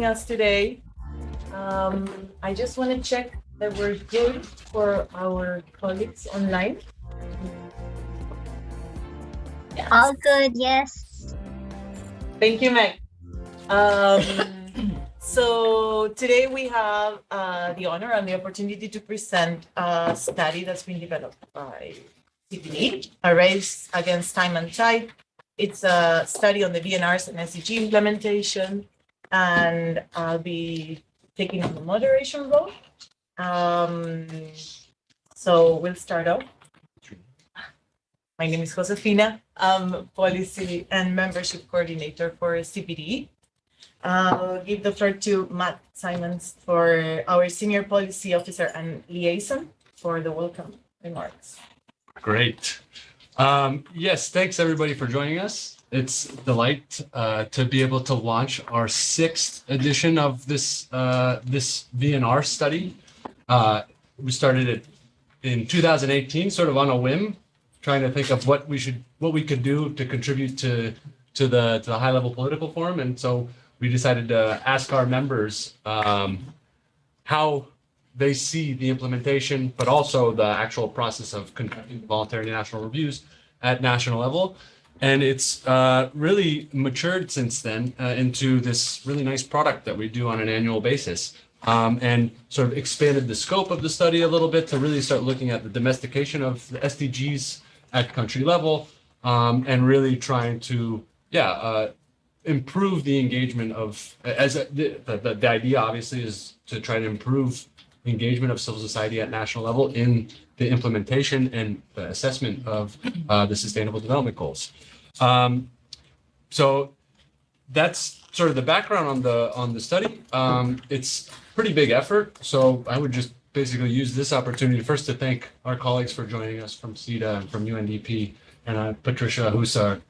us today. I just want to check that we're good for our colleagues online. Yes. All good, yes. Thank you, Meg. So today we have the honor and the opportunity to present a study that's been developed by CPDE, A Race Against Time and Tide. It's a study on the VNRs and SDG implementation, and I'll be taking on the moderation role. So we'll start off. My name is Josefina. I'm Policy and Membership Coordinator for CPDE. I'll give the floor to Matt Simons, for our Senior Policy Officer and Liaison, for the welcome remarks. Great. Yes, thanks everybody for joining us. It's a delight to be able to launch our 6th edition of this VNR study. We started it in 2018, sort of on a whim, trying to think of what we could do to contribute to the high-level political forum, and so we decided to ask our members how they see the implementation, but also the actual process of conducting voluntary national reviews at national level. And it's really matured since then into this really nice product that we do on an annual basis, and sort of expanded the scope of the study a little bit to really start looking at the domestication of the SDGs at country level, and really trying to, improve the engagement of, the idea obviously is to try to improve engagement of civil society at national level in the implementation and the assessment of the Sustainable Development Goals. So that's sort of the background on the study. It's a pretty big effort, so I would just basically use this opportunity first to thank our colleagues for joining us from CETA and from UNDP, and Patricia, who's a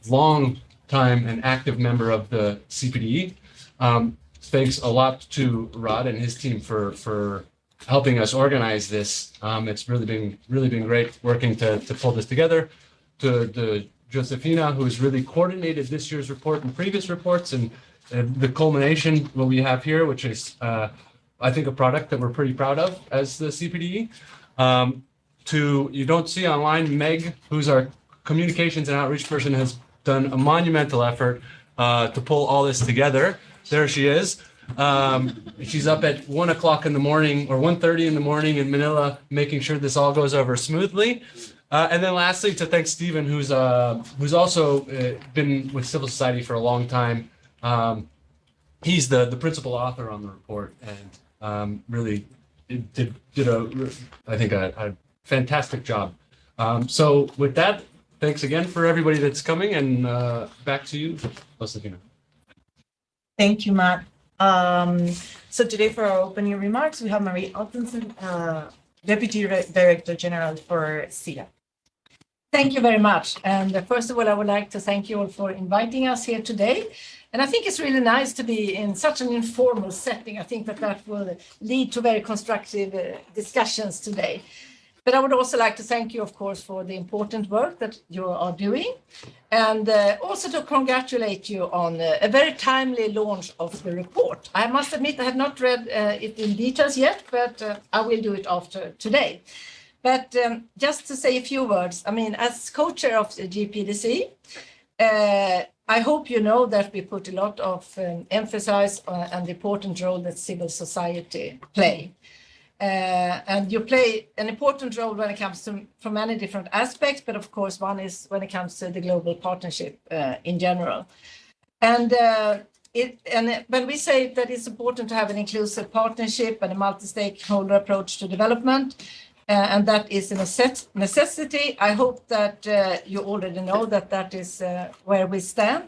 long time and active member of the CPDE. Thanks a lot to Rod and his team for helping us organize this. It's really been great working to pull this together. To Josefina, who's really coordinated this year's report and previous reports, and the culmination, what we have here, which is I think a product that we're pretty proud of as the CPDE. You don't see online, Meg, who's our communications and outreach person, has done a monumental effort to pull all this together. There she is. She's up at 1 o'clock in the morning or 1:30 in the morning in Manila, making sure this all goes over smoothly. And then lastly, to thank Stephen, who's also been with civil society for a long time. He's the principal author on the report, and really did a fantastic job. So with that, thanks again for everybody that's coming, and back to you, Josefina. Thank you, Matt. So today for our opening remarks, we have Marie Altensen, Deputy Director General for CETA. Thank you very much. And first of all, I would like to thank you all for inviting us here today. And I think it's really nice to be in such an informal setting. I think that will lead to very constructive discussions today. But I would also like to thank you, of course, for the important work that you are doing, and also to congratulate you on a very timely launch of the report. I must admit I have not read it in details yet, but I will do it after today. But just to say a few words, I mean, as co-chair of the GPDC, I hope you know that we put a lot of emphasis on the important role that civil society play. And you play an important role when it comes to from many different aspects, but of course one is when it comes to the global partnership in general. And when we say that it's important to have an inclusive partnership and a multi-stakeholder approach to development, and that is a necessity, I hope that you already know that is where we stand.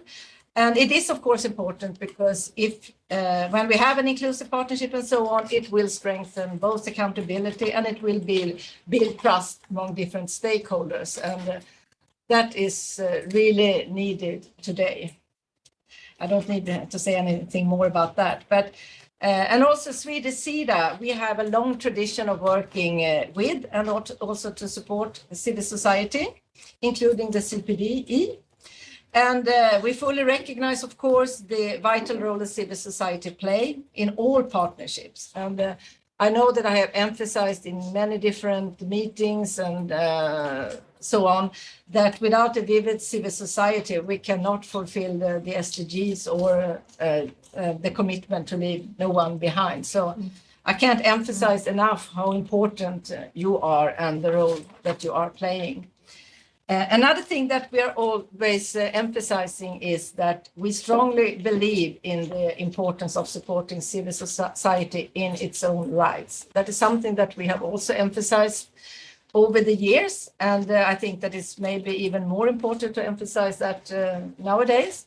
And it is, of course, important because when we have an inclusive partnership and so on, it will strengthen both accountability and it will build trust among different stakeholders. And that is really needed today. I don't need to say anything more about that. But and also Swedish CETA, we have a long tradition of working with and also to support civil society, including the CPDE. And we fully recognize, of course, the vital role that civil society play in all partnerships. And I know that I have emphasized in many different meetings and so on, that without a vivid civil society, we cannot fulfill the SDGs or the commitment to leave no one behind. So I can't emphasize enough how important you are and the role that you are playing. Another thing that we are always emphasizing is that we strongly believe in the importance of supporting civil society in its own rights. That is something that we have also emphasized over the years, and I think that it's maybe even more important to emphasize that nowadays,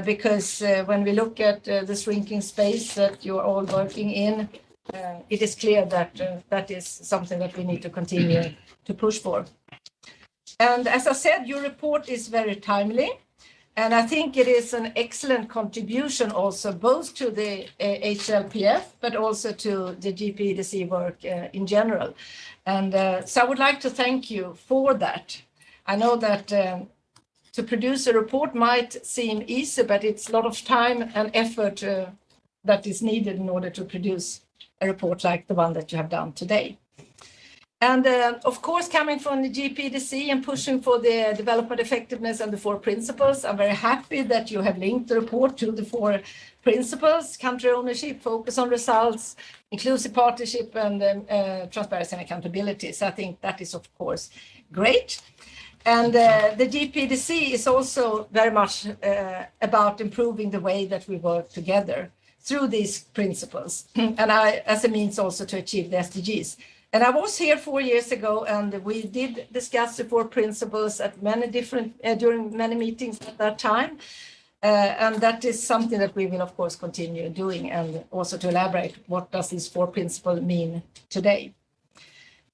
because when we look at the shrinking space that you're all working in, it is clear that that is something that we need to continue to push for. And as I said, your report is very timely, and I think it is an excellent contribution also both to the HLPF, but also to the GPDC work in general. And so I would like to thank you for that. I know that to produce a report might seem easy, but it's a lot of time and effort that is needed in order to produce a report like the one that you have done today. And of course, coming from the GPDC and pushing for the development effectiveness and the 4 principles, I'm very happy that you have linked the report to the 4 principles: country ownership, focus on results, inclusive partnership, and transparency and accountability. So I think that is, of course, great. And the GPDC is also very much about improving the way that we work together through these principles, and as a means also to achieve the SDGs. And I was here 4 years ago, and we did discuss the 4 principles at many different during many meetings at that time, and that is something that we will, of course, continue doing, and also to elaborate what does these 4 principles mean today.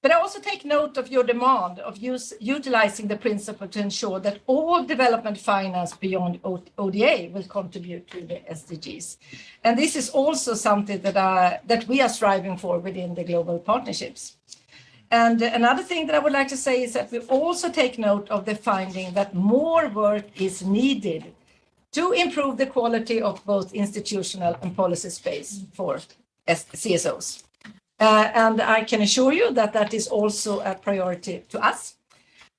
But I also take note of your demand of utilizing the principle to ensure that all development finance beyond ODA will contribute to the SDGs. And this is also something that we are striving for within the global partnerships. And another thing that I would like to say is that we also take note of the finding that more work is needed to improve the quality of both institutional and policy space for CSOs. And I can assure you that that is also a priority to us.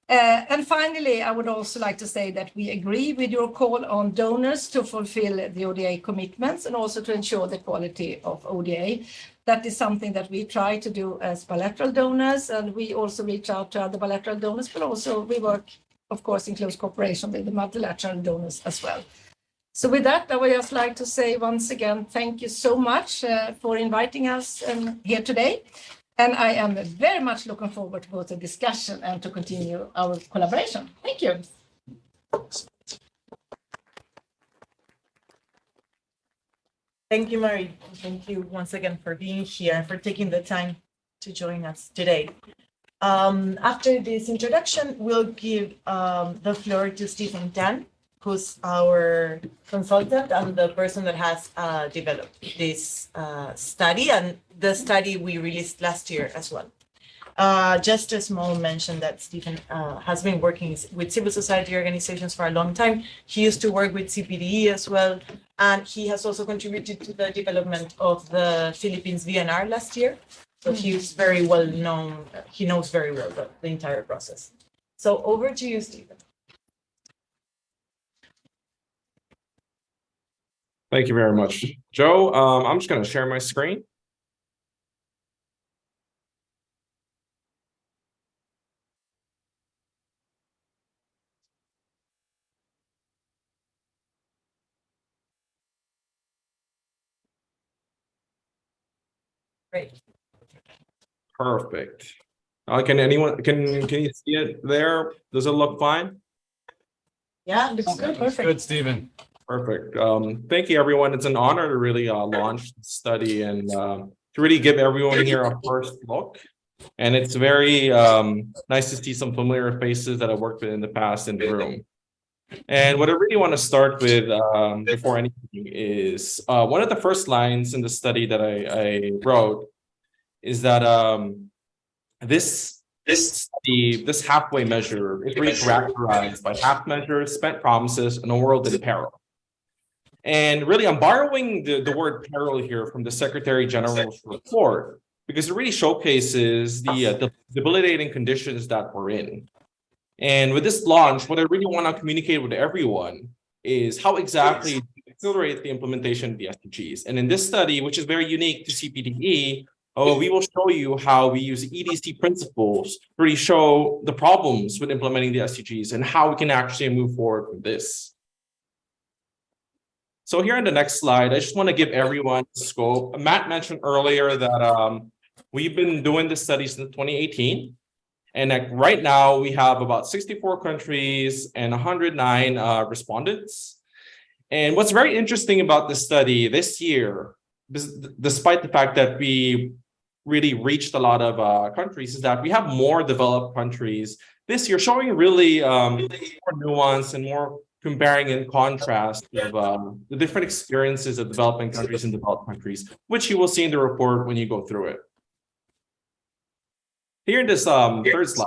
And finally, I would also like to say that we agree with your call on donors to fulfill the ODA commitments and also to ensure the quality of ODA. That is something that we try to do as bilateral donors, and we also reach out to other bilateral donors, but also we work, of course, in close cooperation with the multilateral donors as well. So with that, I would just like to say once again, thank you so much for inviting us here today. And I am very much looking forward to both the discussion and to continue our collaboration. Thank you. Thank you, Marie. Thank you once again for being here and for taking the time to join us today. After this introduction, we'll give the floor to Stephen Tan, who's our consultant and the person that has developed this study, and the study we released last year as well. Just a small mention that Stephen has been working with civil society organizations for a long time. He used to work with CPDE as well, and he has also contributed to the development of the Philippines VNR last year. So he's very well known, he knows very well the entire process. So over to you, Stephen. Thank you very much, Joe. I'm just going to share my screen. Great. Perfect. Can you see it there? Does it look fine? Yeah, looks good. Perfect. Good, Stephen. Perfect. Thank you, everyone. It's an honor to really launch the study and to really give everyone here a first look. And it's very nice to see some familiar faces that I've worked with in the past in the room. And what I really want to start with before anything is one of the first lines in the study that I wrote is that this this halfway measure is really characterized by half measures, spent promises, and a world in peril. And really, I'm borrowing the word peril here from the Secretary General's report because it really showcases the debilitating conditions that we're in. And with this launch, what I really want to communicate with everyone is how exactly to accelerate the implementation of the SDGs. And in this study, which is very unique to CPDE, we will show you how we use EDC principles to really show the problems with implementing the SDGs and how we can actually move forward from this. So here on the next slide, I just want to give everyone scope. Matt mentioned earlier that we've been doing this study since 2018. And right now we have about 64 countries and 109 respondents. And what's very interesting about this study this year, despite the fact that we really reached a lot of countries, is that we have more developed countries this year showing really more nuance and more comparing and contrast of the different experiences of developing countries and developed countries, which you will see in the report when you go through it. Here in this third slide,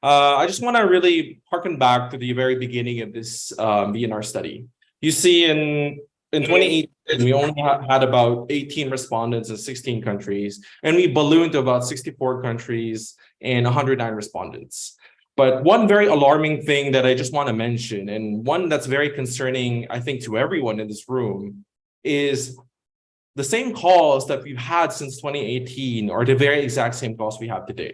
I just want to really harken back to the very beginning of this VNR study. You see in 2018, we only had about 18 respondents in 16 countries, and we ballooned to about 64 countries and 109 respondents. But one very alarming thing that I just want to mention, and one that's very concerning, I think, to everyone in this room, is the same calls that we've had since 2018 are the very exact same calls we have today.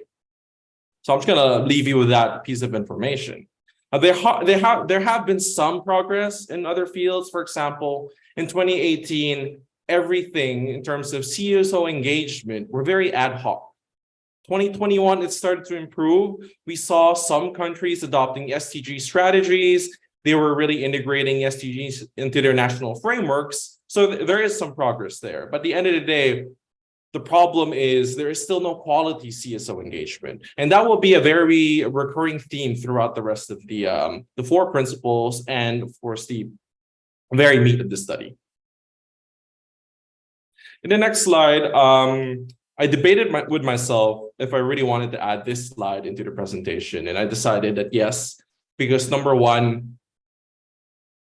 So I'm just going to leave you with that piece of information. There have been some progress in other fields. For example, in 2018, everything in terms of CSO engagement were very ad hoc. 2021, it started to improve. We saw some countries adopting SDG strategies. They were really integrating SDGs into their national frameworks. So there is some progress there. But at the end of the day, the problem is there is still no quality CSO engagement. And that will be a very recurring theme throughout the rest of the 4 principles and, of course, the very meat of the study. In the next slide, I debated with myself if I really wanted to add this slide into the presentation. And I decided that yes, because number one,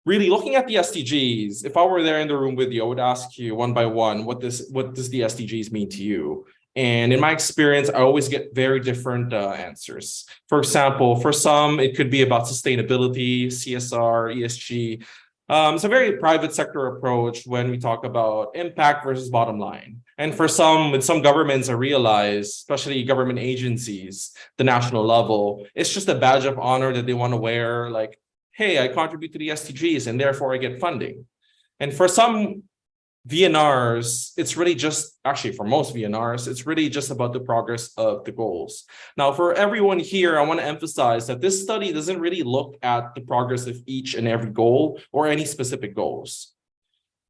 really looking at the SDGs, if I were there in the room with you, I would ask you one by one, what does the SDGs mean to you? And in my experience, I always get very different answers. For example, for some, it could be about sustainability, CSR, ESG. It's a very private sector approach when we talk about impact versus bottom line. And for some, with some governments, I realize, especially government agencies, the national level, it's just a badge of honor that they want to wear, like, hey, I contribute to the SDGs and therefore I get funding. And for some VNRs, it's really just, actually for most VNRs, it's really just about the progress of the goals. Now, for everyone here, I want to emphasize that this study doesn't really look at the progress of each and every goal or any specific goals.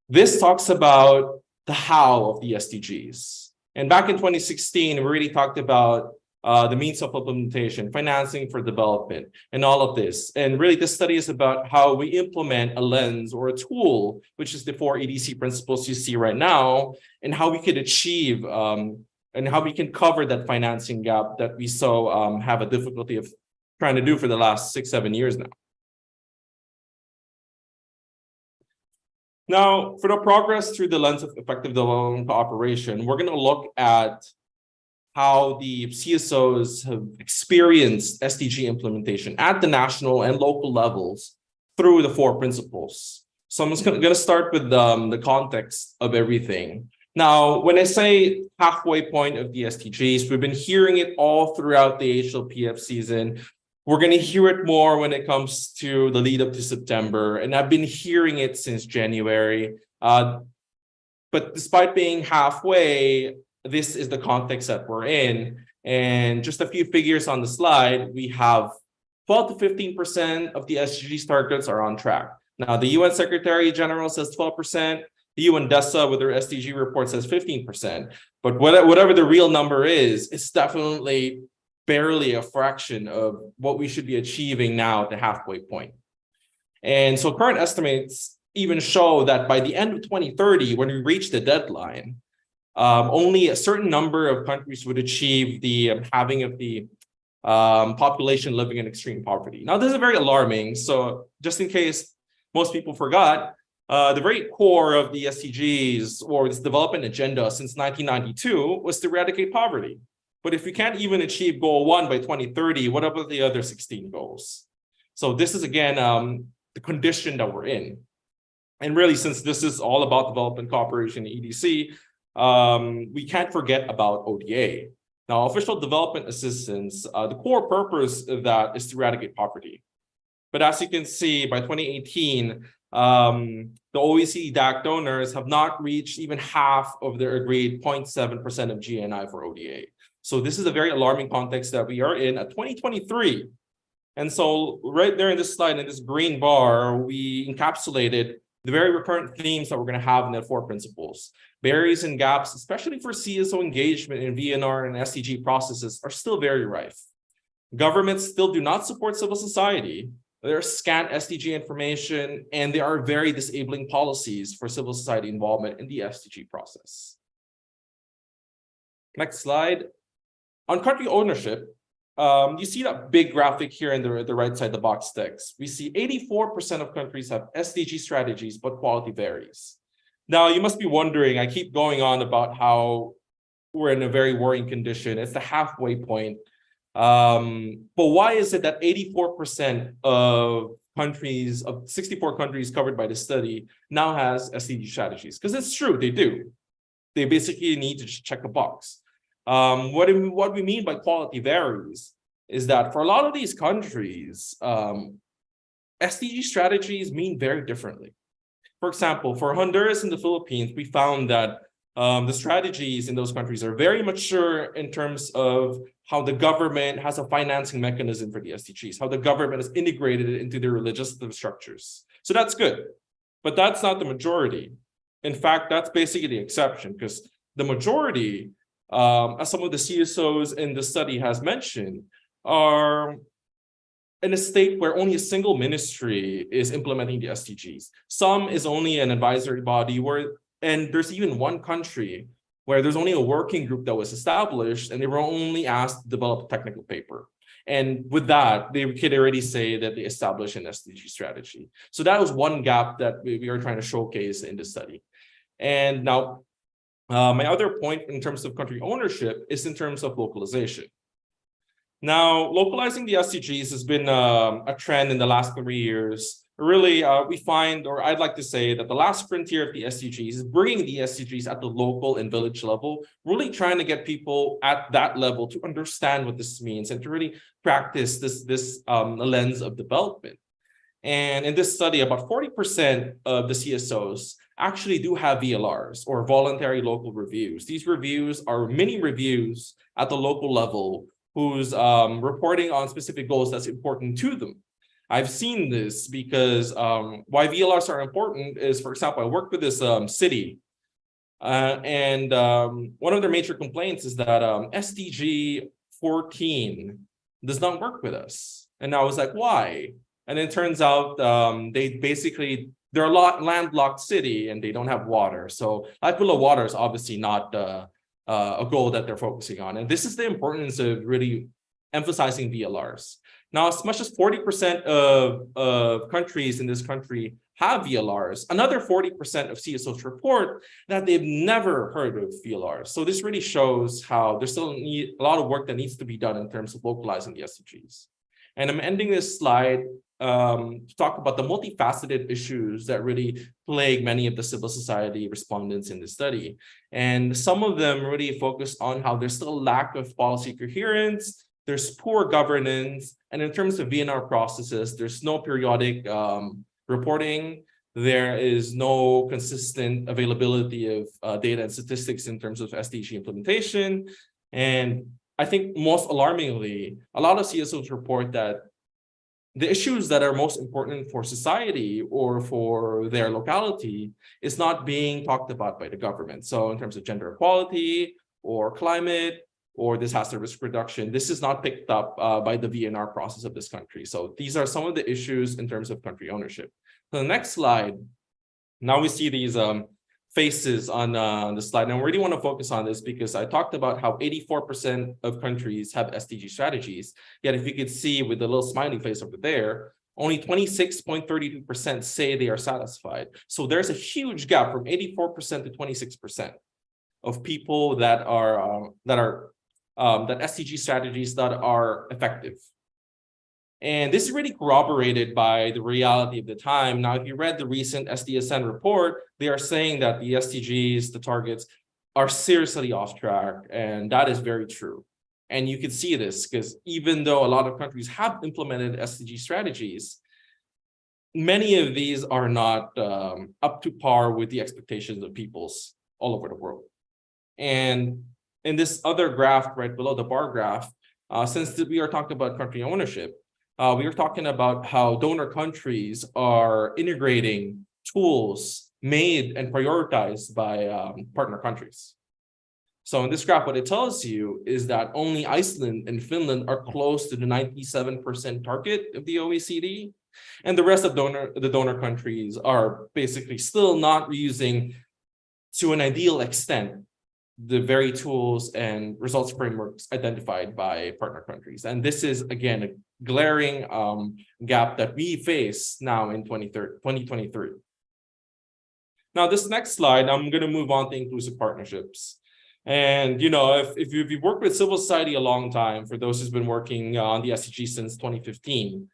This talks about the how of the SDGs. And back in 2016, we really talked about the means of implementation, financing for development, and all of this. And really, this study is about how we implement a lens or a tool, which is the 4 EDC principles you see right now, and how we could achieve and how we can cover that financing gap that we so have a difficulty of trying to do for the last 6-7 years now. Now, for the progress through the lens of effective development cooperation, we're going to look at how the CSOs have experienced SDG implementation at the national and local levels through the 4 principles. So I'm just going to start with the context of everything. Now, when I say halfway point of the SDGs, we've been hearing it all throughout the HLPF season. We're going to hear it more when it comes to the lead up to September. And I've been hearing it since January. But despite being halfway, this is the context that we're in. And just a few figures on the slide, we have 12 to 15% of the SDGs targets are on track. Now, the UN Secretary General says 12%. The UN DESA with their SDG report says 15%. But whatever the real number is, it's definitely barely a fraction of what we should be achieving now at the halfway point. And so current estimates even show that by the end of 2030, when we reach the deadline, only a certain number of countries would achieve the halving of the population living in extreme poverty. Now, this is very alarming. So just in case most people forgot, the very core of the SDGs or this development agenda since 1992 was to eradicate poverty. But if we can't even achieve goal 1 by 2030, what about the other 16 goals? So this is, again, the condition that we're in. And really, since this is all about development cooperation and EDC, we can't forget about ODA. Now, official development assistance, the core purpose of that is to eradicate poverty. But as you can see, by 2018, the OECD DAC donors have not reached even half of their agreed 0.7% of GNI for ODA. So this is a very alarming context that we are in at 2023. And so right there in this slide, in this green bar, we encapsulated the very recurrent themes that we're going to have in the 4 principles. Barriers and gaps, especially for CSO engagement in VNR and SDG processes, are still very rife. Governments still do not support civil society. There's scant SDG information, and there are very disabling policies for civil society involvement in the SDG process. Next slide. On country ownership, you see that big graphic here in the right side, the box text. We see 84% of countries have SDG strategies, but quality varies. Now, you must be wondering, I keep going on about how we're in a very worrying condition. It's the halfway point. But why is it that 84% of countries, of 64 countries covered by the study, now has SDG strategies? Because it's true, they do. They basically need to just check a box. What we mean by quality varies is that for a lot of these countries, SDG strategies mean very differently. For example, for Honduras and the Philippines, we found that the strategies in those countries are very mature in terms of how the government has a financing mechanism for the SDGs, how the government has integrated it into their legislative structures. So that's good, but that's not the majority. In fact, that's basically the exception, because the majority, as some of the CSOs in the study has mentioned, are in a state where only a single ministry is implementing the SDGs. Some is only an advisory body and there's even one country where there's only a working group that was established and they were only asked to develop a technical paper. And with that, they could already say that they established an SDG strategy. So that was one gap that we are trying to showcase in the study. And now, my other point in terms of country ownership is in terms of localization. Now, localizing the SDGs has been a trend in the last 3 years. Really, we find, or I'd like to say that the last frontier of the SDGs is bringing the SDGs at the local and village level, really trying to get people at that level to understand what this means and to really practice this lens of development. And in this study, about 40% of the CSOs actually do have VLRs, or voluntary local reviews. These reviews are mini reviews at the local level who's reporting on specific goals that's important to them. I've seen this because why VLRs are important is, for example, I worked with this city, and one of their major complaints is that SDG 14 does not work with us. And I was like, why? And it turns out they're a landlocked city and they don't have water. So life below water is obviously not a goal that they're focusing on. And this is the importance of really emphasizing VLRs. Now, as much as 40% of countries in this country have VLRs, another 40% of CSOs report that they've never heard of VLRs. So this really shows how there's still a lot of work that needs to be done in terms of localizing the SDGs. And I'm ending this slide to talk about the multifaceted issues that really plague many of the civil society respondents in the study. And some of them really focus on how there's still a lack of policy coherence, there's poor governance, and in terms of VNR processes, there's no periodic reporting, there is no consistent availability of data and statistics in terms of SDG implementation. And I think most alarmingly, a lot of CSOs report that the issues that are most important for society or for their locality is not being talked about by the government. So in terms of gender equality or climate or disaster risk reduction, this is not picked up by the VNR process of this country. So these are some of the issues in terms of country ownership. So the next slide, now we see these faces on the slide. And I really want to focus on this because I talked about how 84% of countries have SDG strategies. Yet if you could see with the little smiley face over there, only 26.32% say they are satisfied. So there's a huge gap from 84% to 26% of people that SDG strategies that are effective. And this is really corroborated by the reality of the time. Now, if you read the recent SDSN report, they are saying that the SDGs, the targets, are seriously off track, and that is very true. And you can see this because even though a lot of countries have implemented SDG strategies, many of these are not up to par with the expectations of peoples all over the world. And in this other graph right below the bar graph, since we are talking about country ownership, we are talking about how donor countries are integrating tools made and prioritized by partner countries. So in this graph, what it tells you is that only Iceland and Finland are close to the 97% target of the OECD, and the rest of the donor countries are basically still not using to an ideal extent the very tools and results frameworks identified by partner countries. And this is, again, a glaring gap that we face now in 2023. Now, this next slide, I'm going to move on to inclusive partnerships. And, you know, if you've worked with civil society a long time, for those who's been working on the SDG since 2015,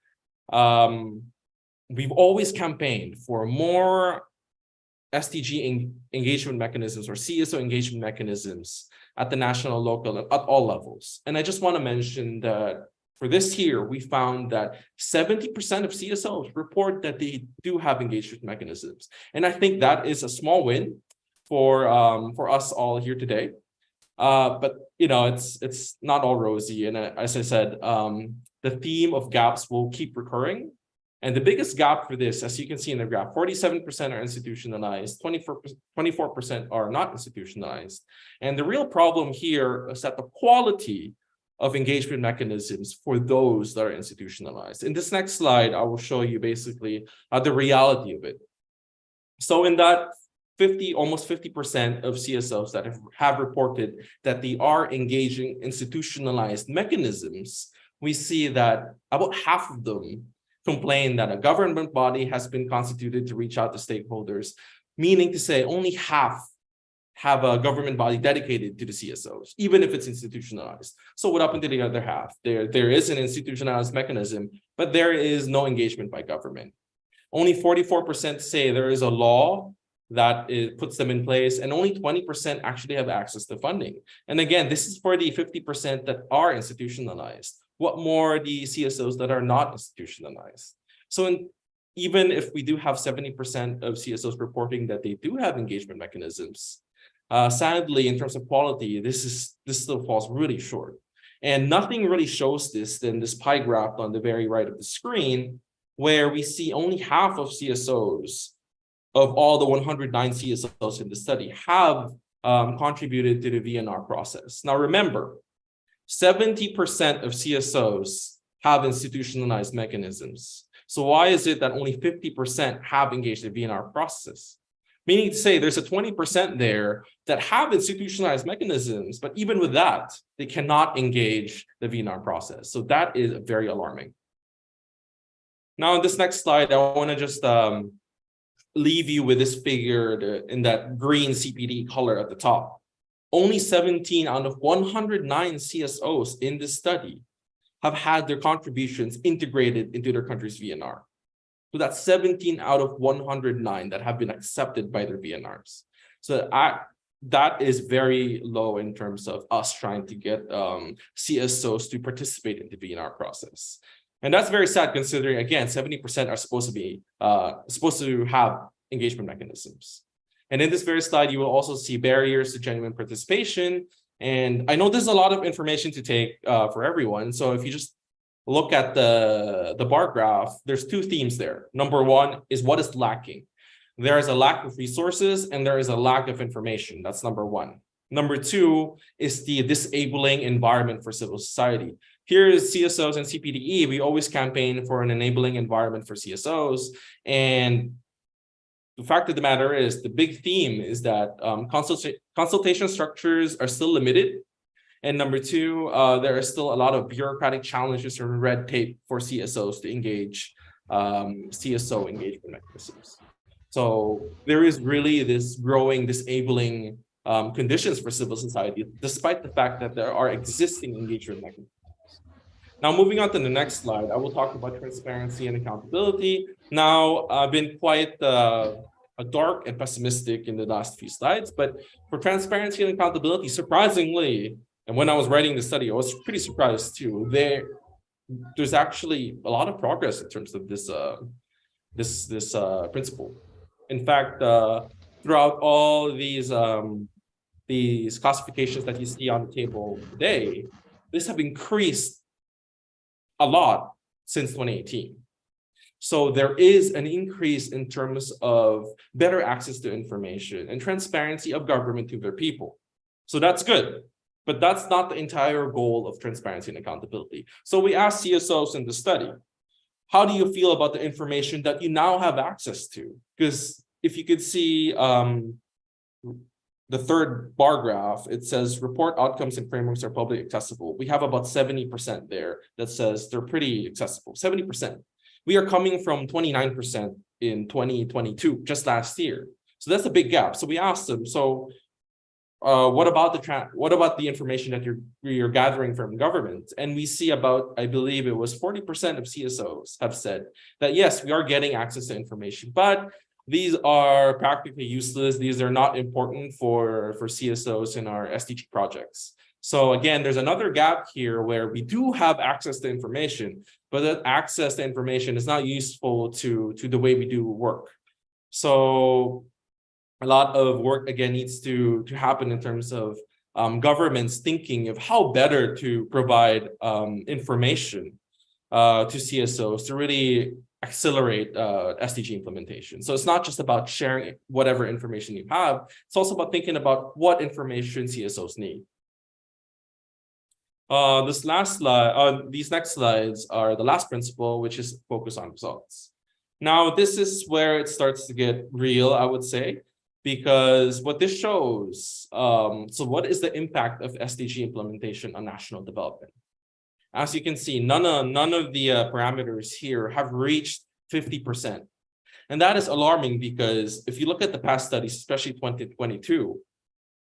we've always campaigned for more SDG engagement mechanisms or CSO engagement mechanisms at the national, local, at all levels. And I just want to mention that for this year, we found that 70% of CSOs report that they do have engagement mechanisms. And I think that is a small win for us all here today. But, you know, it's not all rosy. And as I said, the theme of gaps will keep recurring. And the biggest gap for this, as you can see in the graph, 47% are institutionalized, 24% are not institutionalized. And the real problem here is that the quality of engagement mechanisms for those that are institutionalized. In this next slide, I will show you basically the reality of it. So in that almost 50% of CSOs that have reported that they are engaging institutionalized mechanisms, we see that about half of them complain that a government body has been constituted to reach out to stakeholders, meaning to say only half have a government body dedicated to the CSOs, even if it's institutionalized. So what happened to the other half? There is an institutionalized mechanism, but there is no engagement by government. Only 44% say there is a law that puts them in place, and only 20% actually have access to funding. And again, this is for the 50% that are institutionalized. What more the CSOs that are not institutionalized? So even if we do have 70% of CSOs reporting that they do have engagement mechanisms, sadly, in terms of quality, this still falls really short. And nothing really shows this than this pie graph on the very right of the screen, where we see only half of CSOs of all the 109 CSOs in the study have contributed to the VNR process. Now, remember, 70% of CSOs have institutionalized mechanisms. So why is it that only 50% have engaged the VNR process? Meaning to say there's a 20% there that have institutionalized mechanisms, but even with that, they cannot engage the VNR process. So that is very alarming. Now, in this next slide, I want to just leave you with this figure in that green CPDE color at the top. Only 17 out of 109 CSOs in this study have had their contributions integrated into their country's VNR. So that's 17 out of 109 that have been accepted by their VNRs. So that is very low in terms of us trying to get CSOs to participate in the VNR process. And that's very sad considering, again, 70% are supposed to have engagement mechanisms. And in this very slide, you will also see barriers to genuine participation. And I know there's a lot of information to take for everyone. So if you just look at the bar graph, there's two themes there. Number one is what is lacking. There is a lack of resources and there is a lack of information. That's number one. Number two is the disabling environment for civil society. Here is CSOs and CPDE. We always campaign for an enabling environment for CSOs. And the fact of the matter is, the big theme is that consultation structures are still limited. And number two, there are still a lot of bureaucratic challenges or red tape for CSOs to engage CSO engagement mechanisms. So there is really this growing disabling conditions for civil society, despite the fact that there are existing engagement mechanisms. Now, moving on to the next slide, I will talk about transparency and accountability. Now, I've been quite dark and pessimistic in the last few slides, but for transparency and accountability, surprisingly, and when I was writing the study, I was pretty surprised too. There's actually a lot of progress in terms of this principle. In fact, throughout all these classifications that you see on the table today, this have increased a lot since 2018. So there is an increase in terms of better access to information and transparency of government to their people. So that's good, but that's not the entire goal of transparency and accountability. So we asked CSOs in the study, how do you feel about the information that you now have access to? Because if you could see the third bar graph, it says report outcomes and frameworks are publicly accessible. We have about 70% there that says they're pretty accessible, 70%. We are coming from 29% in 2022, just last year. So that's a big gap. So we asked them, so what about the information that you're gathering from government? And we see about, I believe it was 40% of CSOs have said that, yes, we are getting access to information, but these are practically useless. These are not important for CSOs in our SDG projects. So again, there's another gap here where we do have access to information, but that access to information is not useful to the way we do work. So a lot of work, again, needs to happen in terms of governments thinking of how better to provide information to CSOs to really accelerate SDG implementation. So it's not just about sharing whatever information you have, it's also about thinking about what information CSOs need. This last slide, these next slides are the last principle, which is focus on results. Now, this is where it starts to get real, I would say, because what this shows, so what is the impact of SDG implementation on national development? As you can see, none of the parameters here have reached 50%. And that is alarming because if you look at the past studies, especially 2022,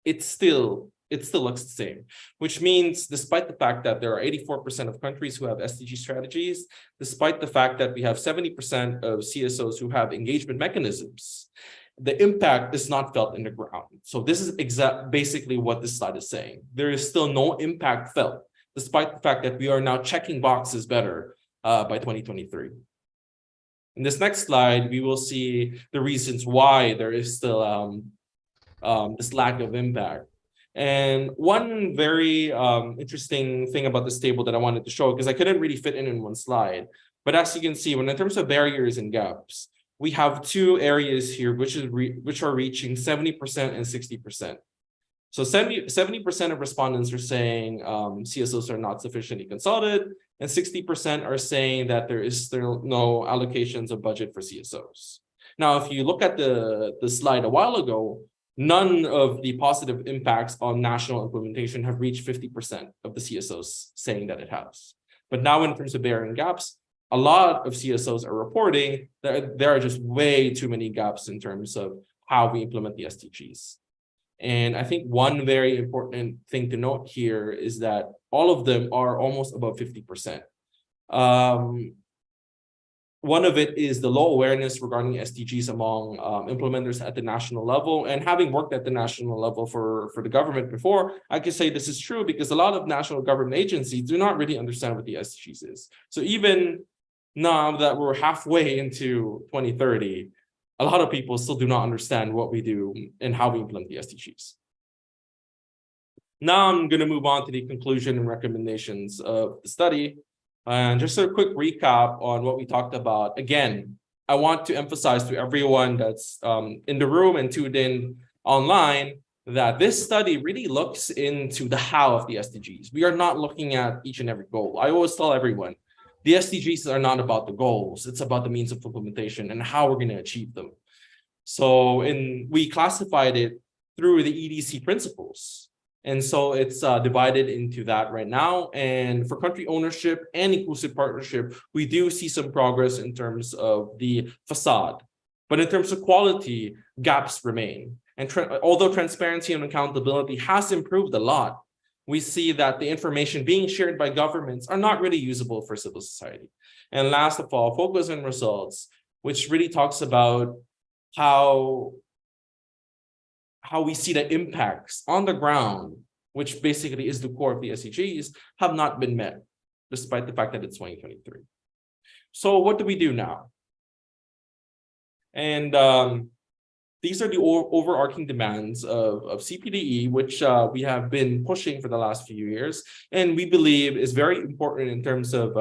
it still looks the same, which means despite the fact that there are 84% of countries who have SDG strategies, despite the fact that we have 70% of CSOs who have engagement mechanisms, the impact is not felt in the ground. So this is basically what this slide is saying. There is still no impact felt, despite the fact that we are now checking boxes better by 2023. In this next slide, we will see the reasons why there is still this lack of impact. And one very interesting thing about this table that I wanted to show, because I couldn't really fit in one slide, but as you can see, when in terms of barriers and gaps, we have two areas here which are reaching 70% and 60%. So 70% of respondents are saying CSOs are not sufficiently consulted, and 60% are saying that there is still no allocations of budget for CSOs. Now, if you look at the slide a while ago, none of the positive impacts on national implementation have reached 50% of the CSOs saying that it has. But now in terms of barrier and gaps, a lot of CSOs are reporting that there are just way too many gaps in terms of how we implement the SDGs. And I think one very important thing to note here is that all of them are almost above 50%. One of it is the low awareness regarding SDGs among implementers at the national level. And having worked at the national level for the government before, I can say this is true because a lot of national government agencies do not really understand what the SDGs is. So even now that we're halfway into 2030, a lot of people still do not understand what we do and how we implement the SDGs. Now I'm going to move on to the conclusion and recommendations of the study. And just a quick recap on what we talked about. Again, I want to emphasize to everyone that's in the room and tuned in online that this study really looks into the how of the SDGs. We are not looking at each and every goal. I always tell everyone, the SDGs are not about the goals. It's about the means of implementation and how we're going to achieve them. So we classified it through the EDC principles. And so it's divided into that right now. And for country ownership and inclusive partnership, we do see some progress in terms of the facade. But in terms of quality, gaps remain. And although transparency and accountability has improved a lot, we see that the information being shared by governments are not really usable for civil society. And last of all, focus on results, which really talks about how we see the impacts on the ground, which basically is the core of the SDGs, have not been met, despite the fact that it's 2023. So what do we do now? And these are the overarching demands of CPDE, which we have been pushing for the last few years, and we believe is very important in terms of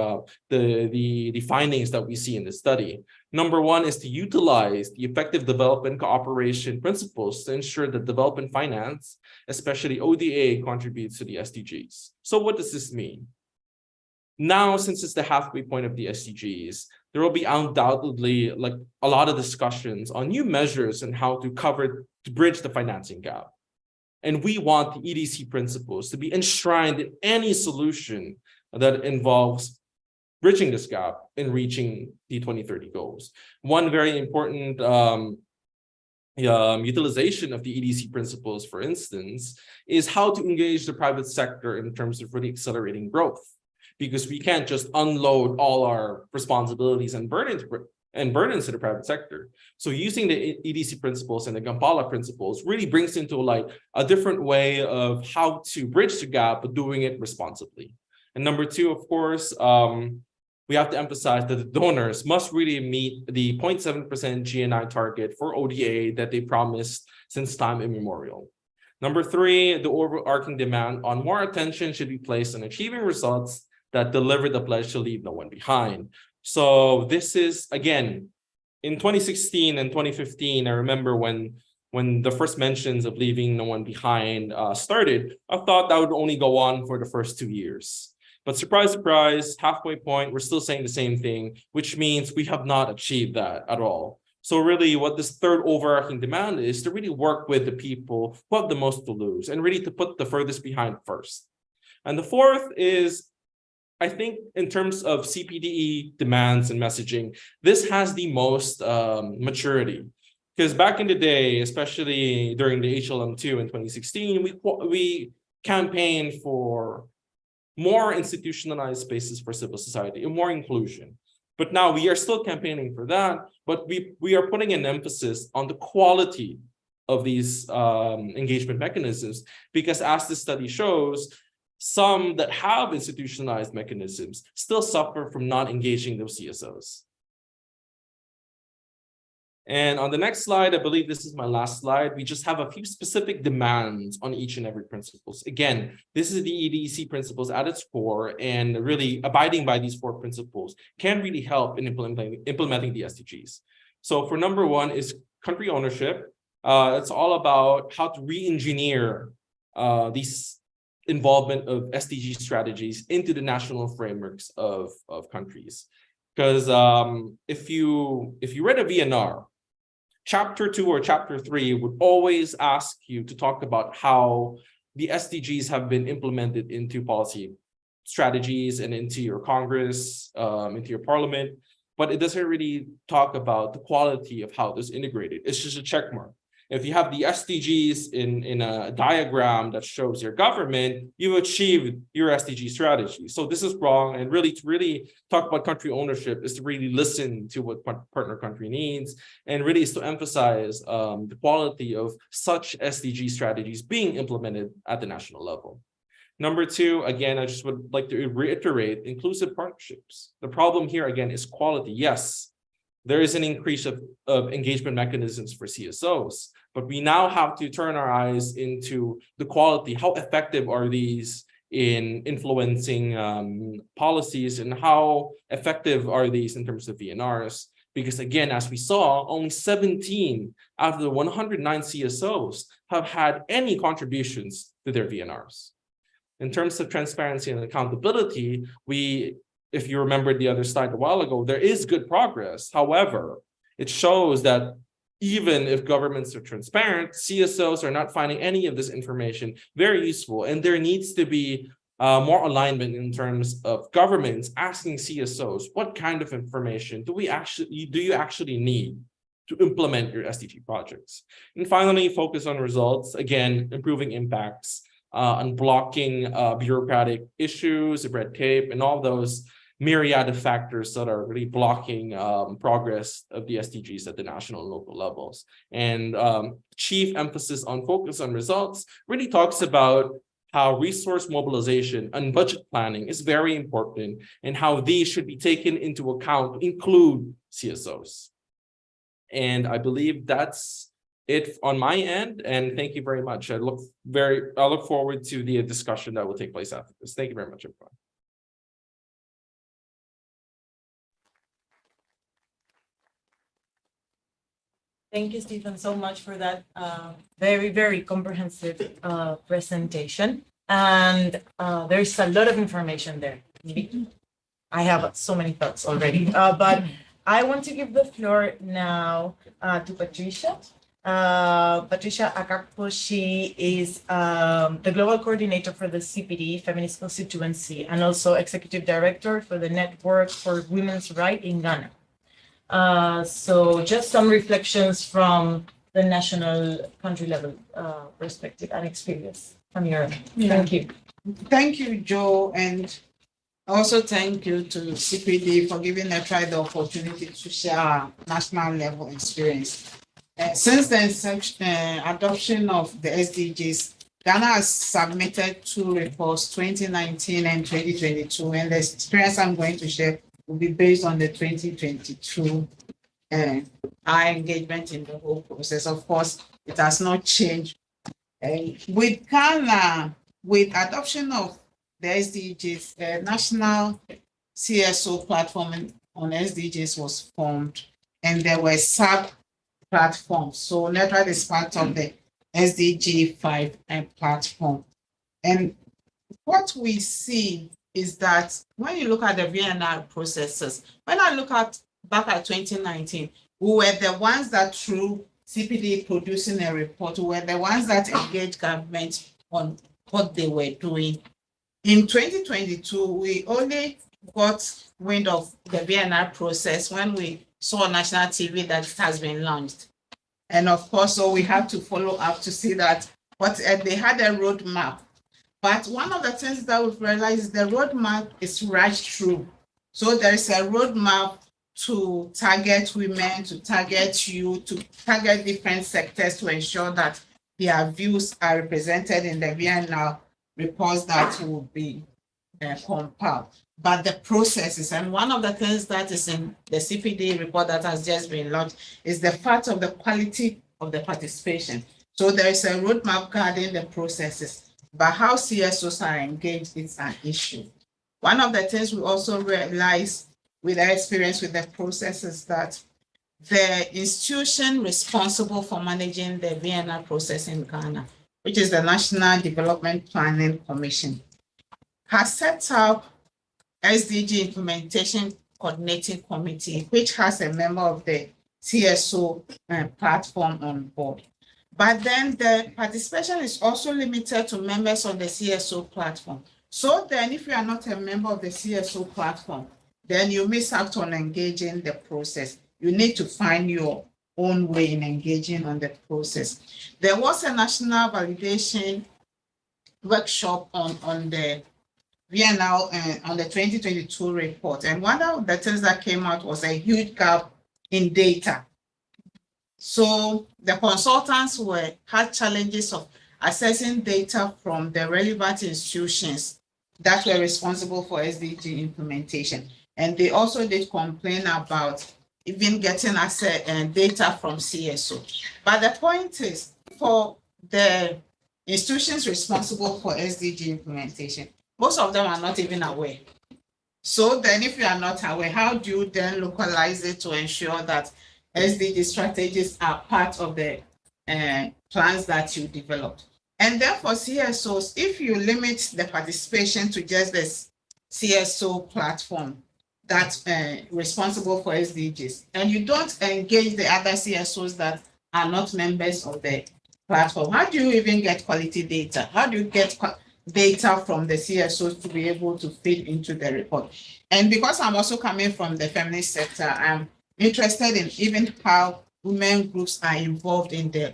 the findings that we see in this study. Number one is to utilize the effective development cooperation principles to ensure that development finance, especially ODA, contributes to the SDGs. So what does this mean? Now, since it's the halfway point of the SDGs, there will be undoubtedly like a lot of discussions on new measures and how to bridge the financing gap. And we want the EDC principles to be enshrined in any solution that involves bridging this gap and reaching the 2030 goals. One very important utilization of the EDC principles, for instance, is how to engage the private sector in terms of really accelerating growth. Because we can't just unload all our responsibilities and burdens to the private sector. So using the EDC principles and the Kampala principles really brings into like a different way of how to bridge the gap, but doing it responsibly. And number two, of course, we have to emphasize that the donors must really meet the 0.7% GNI target for ODA that they promised since time immemorial. Number three, the overarching demand on more attention should be placed on achieving results that deliver the pledge to leave no one behind. So this is, again, in 2016 and 2015, I remember when the first mentions of leaving no one behind started, I thought that would only go on for the first 2 years. But surprise, surprise, halfway point, we're still saying the same thing, which means we have not achieved that at all. So really what this third overarching demand is to really work with the people who have the most to lose and really to put the furthest behind first. And the fourth is, I think in terms of CPDE demands and messaging, this has the most maturity. Because back in the day, especially during the HLM2 in 2016, we campaigned for more institutionalized spaces for civil society and more inclusion. But now we are still campaigning for that, but we are putting an emphasis on the quality of these engagement mechanisms, because as this study shows, some that have institutionalized mechanisms still suffer from not engaging those CSOs. And on the next slide, I believe this is my last slide, we just have a few specific demands on each and every principles. Again, this is the EDC principles at its core, and really abiding by these 4 principles can really help in implementing the SDGs. So for number 1 is country ownership. It's all about how to re-engineer these involvement of SDG strategies into the national frameworks of countries. Because if you read a VNR, chapter 2 or chapter 3 would always ask you to talk about how the SDGs have been implemented into policy strategies and into your Congress, into your parliament, but it doesn't really talk about the quality of how this integrated. It's just a check mark. If you have the SDGs in a diagram that shows your government, you've achieved your SDG strategy. So this is wrong. And really, to really talk about country ownership is to really listen to what partner country needs, and really is to emphasize the quality of such SDG strategies being implemented at the national level. Number 2, again, I just would like to reiterate inclusive partnerships. The problem here, again, is quality. Yes, there is an increase of engagement mechanisms for CSOs, but we now have to turn our eyes into the quality. How effective are these in influencing policies, and how effective are these in terms of VNRs? Because again, as we saw, only 17 out of the 109 CSOs have had any contributions to their VNRs. In terms of transparency and accountability, if you remember the other slide a while ago, there is good progress. However, it shows that even if governments are transparent, CSOs are not finding any of this information very useful. And there needs to be more alignment in terms of governments asking CSOs, what kind of information do you actually need to implement your SDG projects? And finally, focus on results, again, improving impacts, unblocking bureaucratic issues, red tape, and all those myriad of factors that are really blocking progress of the SDGs at the national and local levels. And chief emphasis on focus on results really talks about how resource mobilization and budget planning is very important and how these should be taken into account, include CSOs. And I believe that's it on my end. And thank you very much. I look forward to the discussion that will take place after this. Thank you very much, everyone. Thank you, Stephen, so much for that very, very comprehensive presentation. And there's a lot of information there. I have so many thoughts already, but I want to give the floor now to Patricia. Patricia Akakpo, she is the Global Coordinator for the CPDE Feminist Constituency and also Executive Director for the Network for Women's Rights in Ghana. So just some reflections from the national country level perspective and experience from your end. Thank you. Thank you, Joe, and also thank you to CPD for giving Netra the opportunity to share our national level experience. Since the adoption of the SDGs, Ghana has submitted 2 reports, 2019 and 2022, and the experience I'm going to share will be based on the 2022 our engagement in the whole process. Of course, it has not changed. With Ghana, with adoption of the SDGs, a national CSO platform on SDGs was formed, and there were sub-platforms. So NETRAD is part of the SDG 5 platform. And what we see is that when you look at the VNR processes, when I look at back at 2019, we were the ones that through CPD producing a report, we were the ones that engaged government on what they were doing. In 2022, we only got wind of the VNR process when we saw on national TV that it has been launched. And of course, so we have to follow up to see that what they had a roadmap. But one of the things that we've realized is the roadmap is right through. So there is a roadmap to target women, to target youth, to target different sectors to ensure that their views are represented in the VNR reports that will be compiled. But the processes, and one of the things that is in the CPD report that has just been launched is the fact of the quality of the participation. So there is a roadmap guarding the processes. But how CSOs are engaged is an issue. One of the things we also realize with our experience with the process is that the institution responsible for managing the VNR process in Ghana, which is the National Development Planning Commission, has set up SDG Implementation Coordinating Committee, which has a member of the CSO platform on board. But then the participation is also limited to members of the CSO platform. So then if you are not a member of the CSO platform, then you miss out on engaging the process. You need to find your own way in engaging on the process. There was a national validation workshop on the VNL on the 2022 report. And one of the things that came out was a huge gap in data. So the consultants had challenges of assessing data from the relevant institutions that were responsible for SDG implementation. And they also did complain about even getting data from CSO. But the point is, for the institutions responsible for SDG implementation, most of them are not even aware. So then if you are not aware, how do you then localize it to ensure that SDG strategies are part of the plans that you developed? And therefore, CSOs, if you limit the participation to just this CSO platform that's responsible for SDGs, and you don't engage the other CSOs that are not members of the platform, how do you even get quality data? How do you get data from the CSOs to be able to feed into the report? And because I'm also coming from the feminist sector, I'm interested in even how women groups are involved in the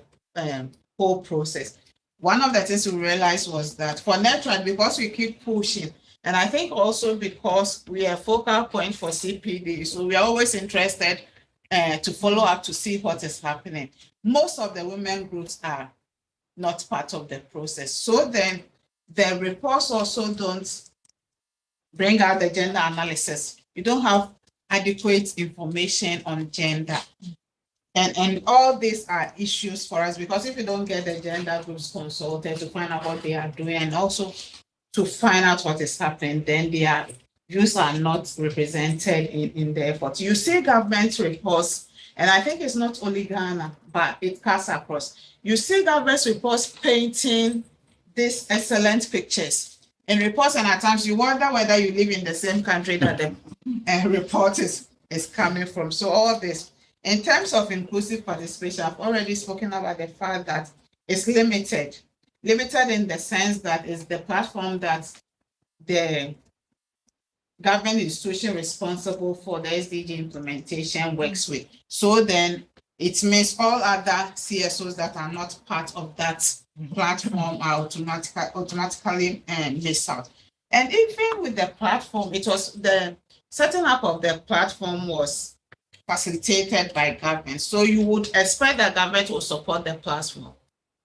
whole process. One of the things we realized was that for NETRAD, because we keep pushing, and I think also because we are focal point for CPD, so we are always interested to follow up to see what is happening. Most of the women groups are not part of the process. So then the reports also don't bring out the gender analysis. You don't have adequate information on gender. And all these are issues for us, because if you don't get the gender groups consulted to find out what they are doing and also to find out what is happening, then their views are not represented in the effort. You see government reports, and I think it's not only Ghana, but it cuts across. You see government reports painting these excellent pictures in reports, and at times you wonder whether you live in the same country that the report is coming from. So all this, in terms of inclusive participation, I've already spoken about the fact that it's limited in the sense that it's the platform that the government institution responsible for the SDG implementation works with. So then it means all other CSOs that are not part of that platform are automatically missed out. And even with the platform, it was the setting up of the platform was facilitated by government. So you would expect that government will support the platform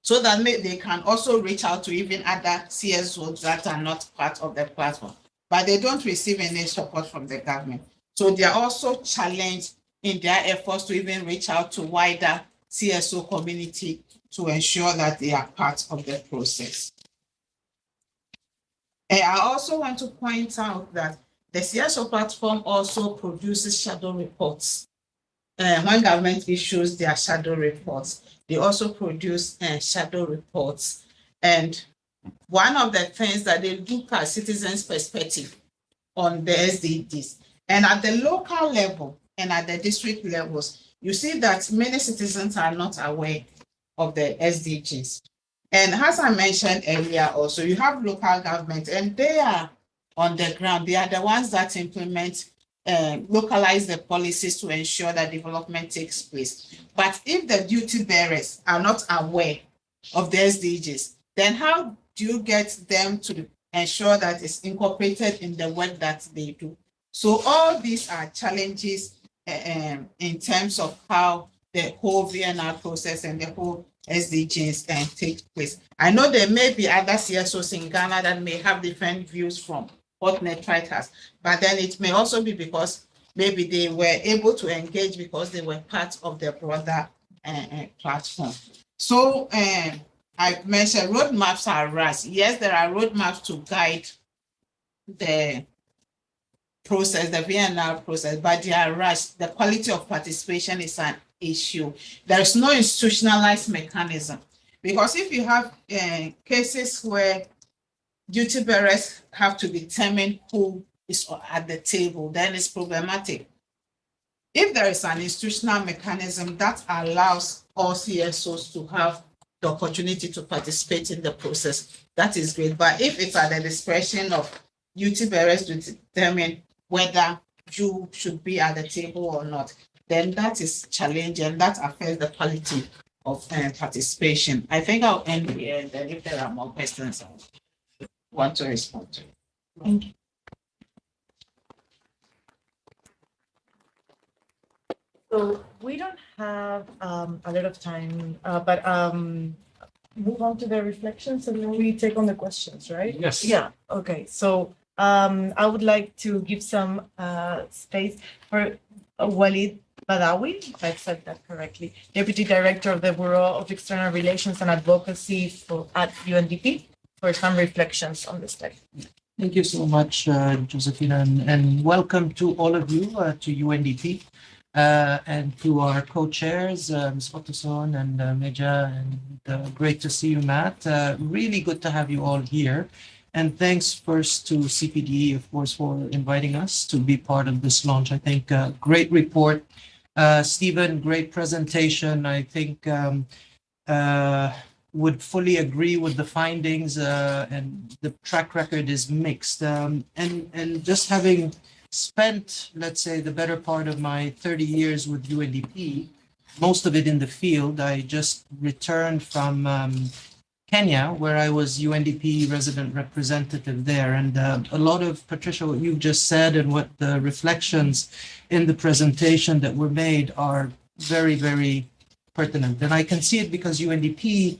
so that they can also reach out to even other CSOs that are not part of the platform, but they don't receive any support from the government. So they are also challenged in their efforts to even reach out to wider CSO community to ensure that they are part of the process. And I also want to point out that the CSO platform also produces shadow reports. When government issues their shadow reports, they also produce shadow reports. And one of the things that they look at citizens' perspective on the SDGs. And at the local level and at the district levels, you see that many citizens are not aware of the SDGs. And as I mentioned earlier also, you have local government and they are on the ground. They are the ones that implement localize the policies to ensure that development takes place. But if the duty bearers are not aware of the SDGs, then how do you get them to ensure that it's incorporated in the work that they do? So all these are challenges in terms of how the whole VNR process and the whole SDGs take place. I know there may be other CSOs in Ghana that may have different views from what NETRAD has, but then it may also be because maybe they were able to engage because they were part of the broader platform. So I mentioned roadmaps are rushed. Yes, there are roadmaps to guide the process, the VNR process, but they are rushed. The quality of participation is an issue. There is no institutionalized mechanism, because if you have cases where duty bearers have to determine who is at the table, then it's problematic. If there is an institutional mechanism that allows all CSOs to have the opportunity to participate in the process, that is great. But if it's at the discretion of duty bearers to determine whether you should be at the table or not, then that is challenging and that affects the quality of participation. I think I'll end here, and then if there are more questions, I'll want to respond to. Thank you. So we don't have a lot of time, but move on to the reflections and then we take on the questions, right? Yes. Yeah, okay. So I would like to give some space for Walid Badawi, if I said that correctly, Deputy Director of the Bureau of External Relations and Advocacy at UNDP, for some reflections on the study. Thank you so much, Josephina, and welcome to all of you to UNDP and to our co-chairs, Ms. Ottoson and Meja, and great to see you, Matt. Really good to have you all here. And thanks first to CPDE, of course, for inviting us to be part of this launch. I think a great report Stephen, great presentation. I think would fully agree with the findings, and the track record is mixed. And just having spent, let's say, the better part of my 30 years with UNDP, most of it in the field, I just returned from Kenya, where I was UNDP resident representative there. And a lot of, Patricia, what you've just said and what the reflections in the presentation that were made are very, very pertinent. And I can see it because UNDP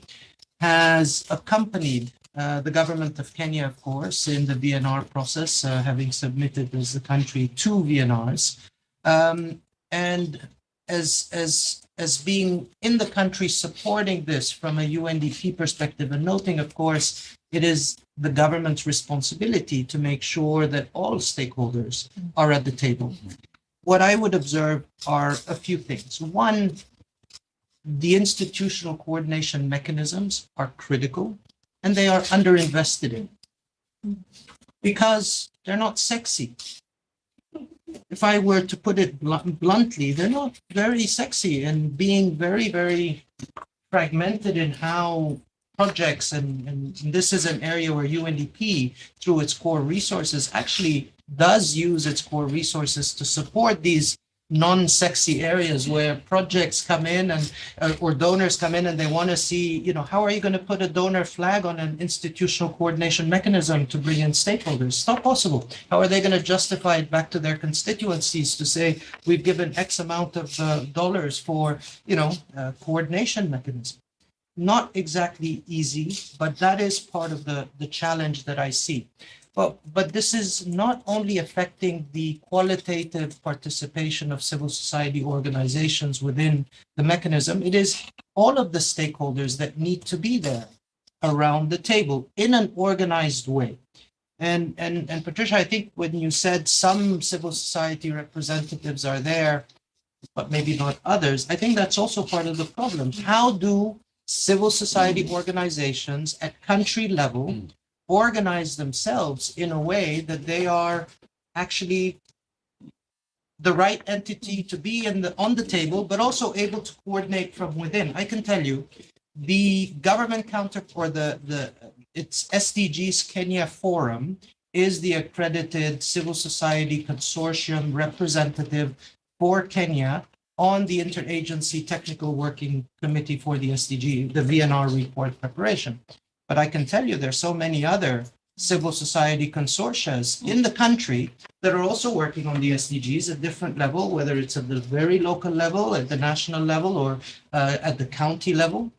has accompanied the government of Kenya, of course, in the VNR process, having submitted as the country 2 VNRs. And as being in the country supporting this from a UNDP perspective, and noting, of course, it is the government's responsibility to make sure that all stakeholders are at the table. What I would observe are a few things. One, the institutional coordination mechanisms are critical and they are underinvested in because they're not sexy. If I were to put it bluntly, they're not very sexy, and being very, very fragmented in how projects, and this is an area where UNDP, through its core resources, actually does use its core resources to support these non-sexy areas where projects come in and or donors come in and they want to see, how are you going to put a donor flag on an institutional coordination mechanism to bring in stakeholders? It's not possible. How are they going to justify it back to their constituencies to say we've given X amount of dollars for, coordination mechanism? Not exactly easy, but that is part of the challenge that I see. But this is not only affecting the qualitative participation of civil society organizations within the mechanism, it is all of the stakeholders that need to be there around the table in an organized way. And Patricia, I think when you said some civil society representatives are there, but maybe not others, I think that's also part of the problem. How do civil society organizations at country level organize themselves in a way that they are actually the right entity to be on the table, but also able to coordinate from within? I can tell you, the government counter for its SDGs Kenya Forum is the accredited civil society consortium representative for Kenya on the Interagency Technical Working Committee for the SDG, the VNR report preparation. But I can tell you there's so many other civil society consortia in the country that are also working on the SDGs at different level, whether it's at the very local level, at the national level, or at the county level.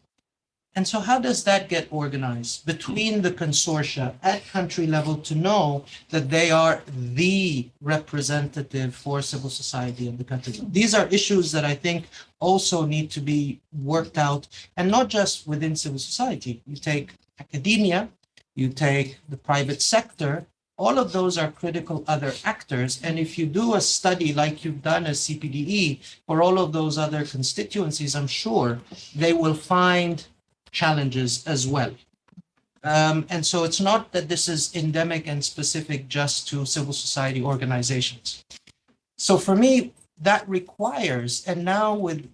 And so how does that get organized between the consortia at country level to know that they are the representative for civil society in the country? These are issues that I think also need to be worked out, and not just within civil society. You take academia, you take the private sector, all of those are critical other actors. And if you do a study like you've done as CPDE for all of those other constituencies, I'm sure they will find challenges as well. And so it's not that this is endemic and specific just to civil society organizations. So for me, that requires, and now with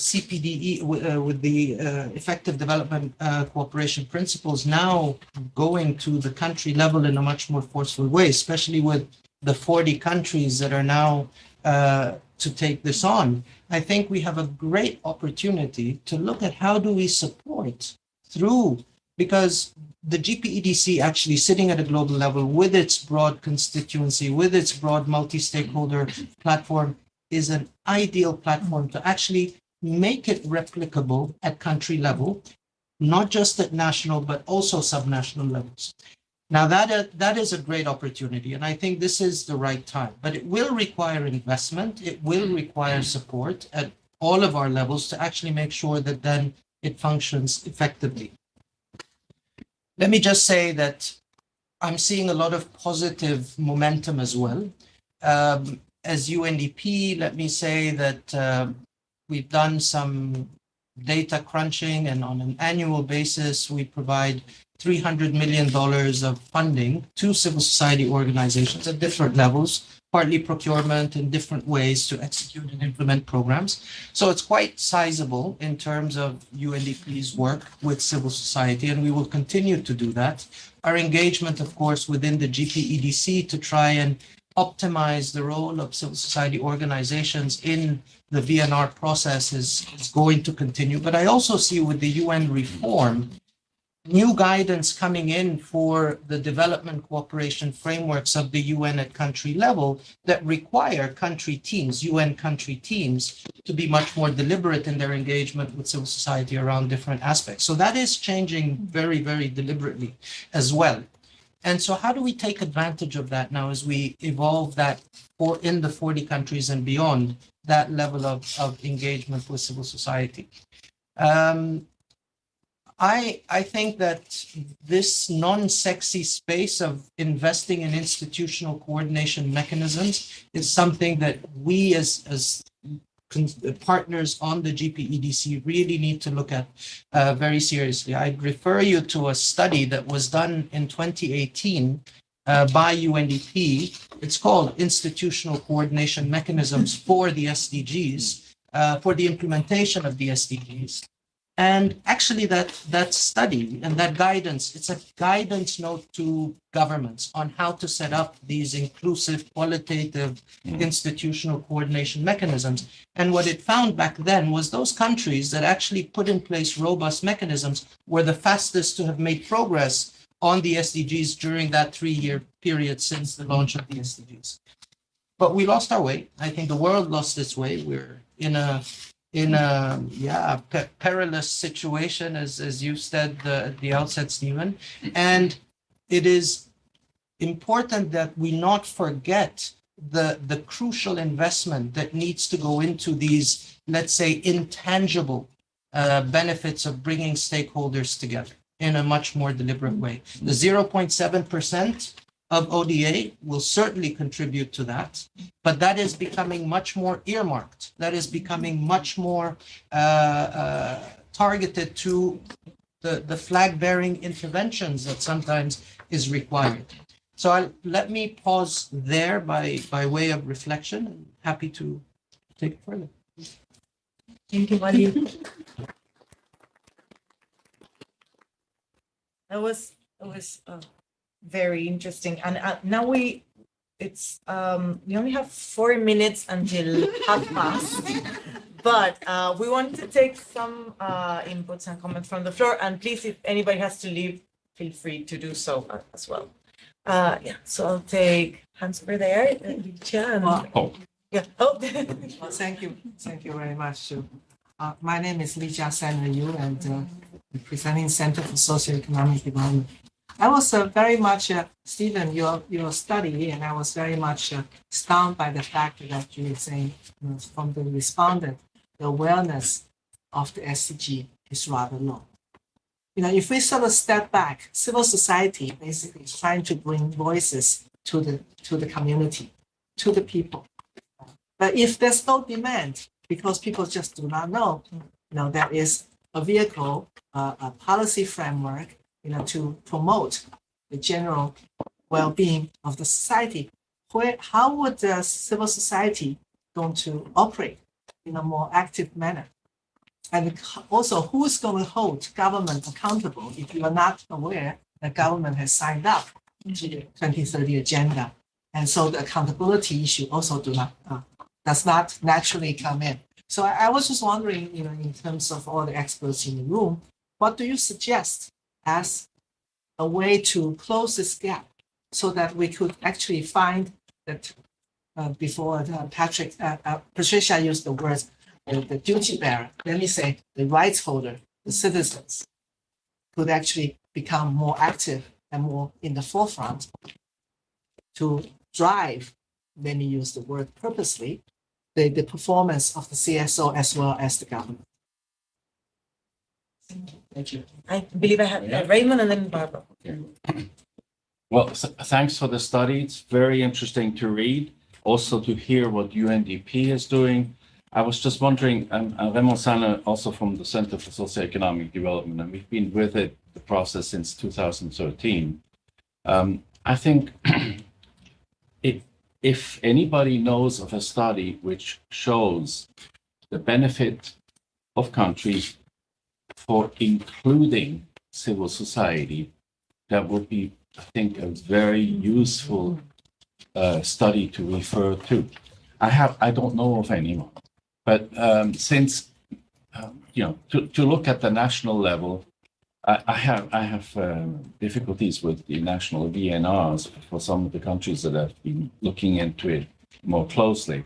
CPDE, with the effective development cooperation principles now going to the country level in a much more forceful way, especially with the 40 countries that are now to take this on, I think we have a great opportunity to look at how do we support through, because the GPEDC actually sitting at a global level with its broad constituency, with its broad multi-stakeholder platform, is an ideal platform to actually make it replicable at country level, not just at national, but also subnational levels. Now that is a great opportunity, and I think this is the right time, but it will require investment. It will require support at all of our levels to actually make sure that then it functions effectively. Let me just say that I'm seeing a lot of positive momentum as well. As UNDP, let me say that we've done some data crunching, and on an annual basis, we provide $300 million of funding to civil society organizations at different levels, partly procurement in different ways to execute and implement programs. So it's quite sizable in terms of UNDP's work with civil society, and we will continue to do that. Our engagement, of course, within the GPEDC to try and optimize the role of civil society organizations in the VNR process is going to continue. But I also see with the UN reform, new guidance coming in for the development cooperation frameworks of the UN at country level that require country teams, UN country teams, to be much more deliberate in their engagement with civil society around different aspects. So that is changing very, very deliberately as well. And so how do we take advantage of that now as we evolve that for in the 40 countries and beyond, that level of engagement with civil society? I think that this non-sexy space of investing in institutional coordination mechanisms is something that we as partners on the GPEDC really need to look at very seriously. I'd refer you to a study that was done in 2018 by UNDP. It's called Institutional Coordination Mechanisms for the SDGs, for the implementation of the SDGs. And actually that study and that guidance, it's a guidance note to governments on how to set up these inclusive, qualitative institutional coordination mechanisms. And what it found back then was those countries that actually put in place robust mechanisms were the fastest to have made progress on the SDGs during that 3-year period since the launch of the SDGs. But we lost our way. I think the world lost its way. We're in a perilous situation, as you said at the outset, Stephen. And it is important that we not forget the crucial investment that needs to go into these, let's say, intangible benefits of bringing stakeholders together in a much more deliberate way. The 0.7% of ODA will certainly contribute to that, but that is becoming much more earmarked. That is becoming much more targeted to the flag-bearing interventions that sometimes is required. So let me pause there by way of reflection, and happy to take it further. Thank you, Wally. That was very interesting. And now we only have 4 minutes until 12:30, but we want to take some inputs and comments from the floor. And please, if anybody has to leave, feel free to do so as well. So I'll take hands over there. Yeah. Oh. Well, thank you very much. My name is Li Jiasan Yu, and representing Center for Socioeconomic Development. I was very much, Stephen, your study, and I was very much stunned by the fact that you were saying, from the respondent, the awareness of the SDG is rather low. If we sort of step back, civil society basically is trying to bring voices to the community, to the people. But if there's no demand, because people just do not know, there is a vehicle, a policy framework, to promote the general well-being of the society, how would the civil society going to operate in a more active manner? And also, who's going to hold government accountable if you are not aware that government has signed up to the 2030 agenda? And so the accountability issue also does not naturally come in. So I was just wondering, in terms of all the experts in the room, what do you suggest as a way to close this gap so that we could actually find that before Patricia used the words, the duty bearer, let me say the rights holder, the citizens, could actually become more active and more in the forefront to drive, let me use the word purposely, the performance of the CSO as well as the government. Thank you. I believe I have Raymond and then Barbara. Well, thanks for the study. It's very interesting to read, also to hear what UNDP is doing. I was just wondering, I'm Raymond Sana, also from the Center for Socioeconomic Development, and we've been with it, the process since 2013. I think if anybody knows of a study which shows the benefit of countries for including civil society, that would be, I think, a very useful study to refer to. I don't know of anyone, but since to look at the national level, I have difficulties with the national VNRs for some of the countries that have been looking into it more closely.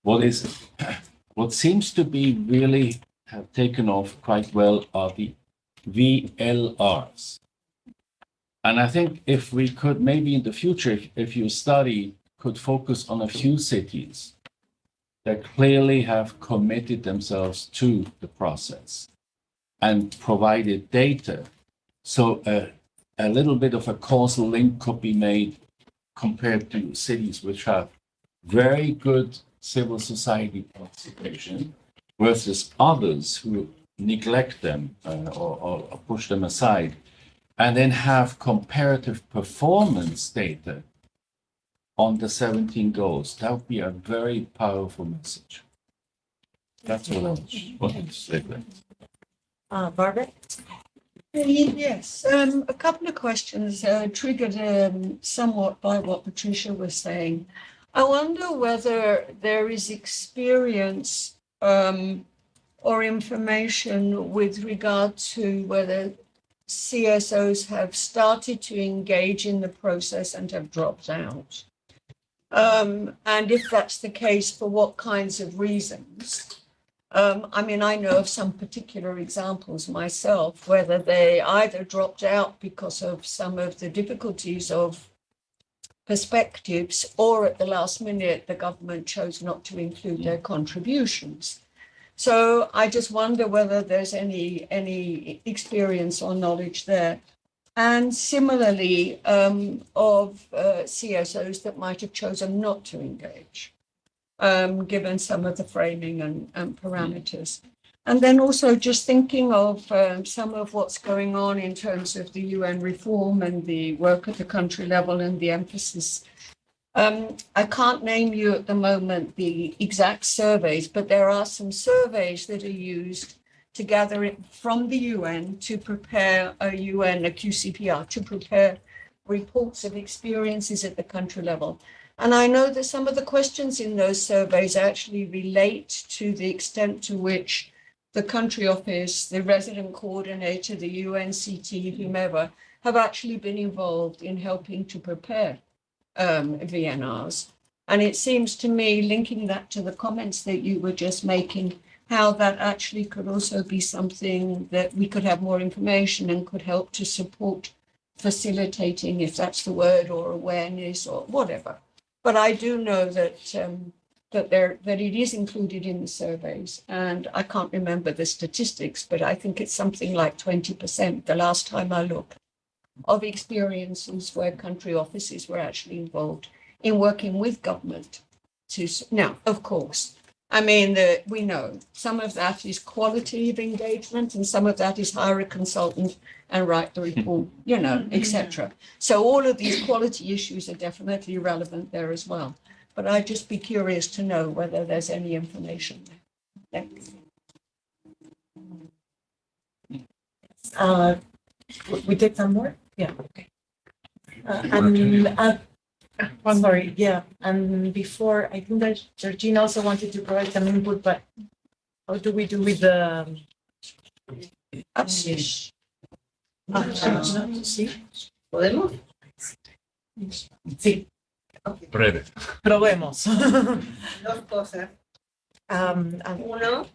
What seems to be really have taken off quite well are the VLRs. And I think if we could maybe in the future, if your study could focus on a few cities that clearly have committed themselves to the process and provided data, so a little bit of a causal link could be made compared to cities which have very good civil society participation versus others who neglect them or push them aside, and then have comparative performance data on the 17 goals. That would be a very powerful message. That's what I wanted to say there. Barbara? Yes, a couple of questions triggered somewhat by what Patricia was saying. I wonder whether there is experience or information with regard to whether CSOs have started to engage in the process and have dropped out. And if that's the case, for what kinds of reasons? I mean, I know of some particular examples myself, whether they either dropped out because of some of the difficulties of perspectives, or at the last minute, the government chose not to include their contributions. So I just wonder whether there's any experience or knowledge there. And similarly, of CSOs that might have chosen not to engage, given some of the framing and parameters. And then also just thinking of some of what's going on in terms of the UN reform and the work at the country level and the emphasis. I can't name you at the moment the exact surveys, but there are some surveys that are used to gather it from the UN to prepare a QCPR, to prepare reports of experiences at the country level. And I know that some of the questions in those surveys actually relate to the extent to which the country office, the resident coordinator, the UNCT, whomever, have actually been involved in helping to prepare VNRs. And it seems to me, linking that to the comments that you were just making, how that actually could also be something that we could have more information and could help to support facilitating, if that's the word, or awareness or whatever. But I do know that that it is included in the surveys, and I can't remember the statistics, but I think it's something like 20% the last time I looked of experiences where country offices were actually involved in working with government. Now, of course, I mean, we know some of that is quality of engagement and some of that is hire a consultant and write the report, etc. So all of these quality issues are definitely relevant there as well. But I'd just be curious to know whether there's any information there. Thanks. We take some more? Yeah, okay. Sorry, yeah. And before, I think that Georgina also wanted to provide some input, but how do we do with the... Sí. ¿Podemos? Sí. Breve. Probemos. Dos cosas. Uno,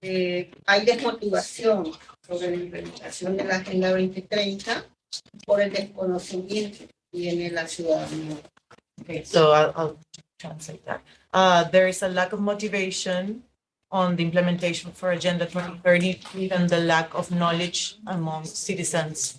hay desmotivación sobre la implementación de la Agenda 2030 por el desconocimiento que tiene la ciudadanía. Okay, so I'll translate that. There is a lack of motivation on the implementation for Agenda 2030, given the lack of knowledge among citizens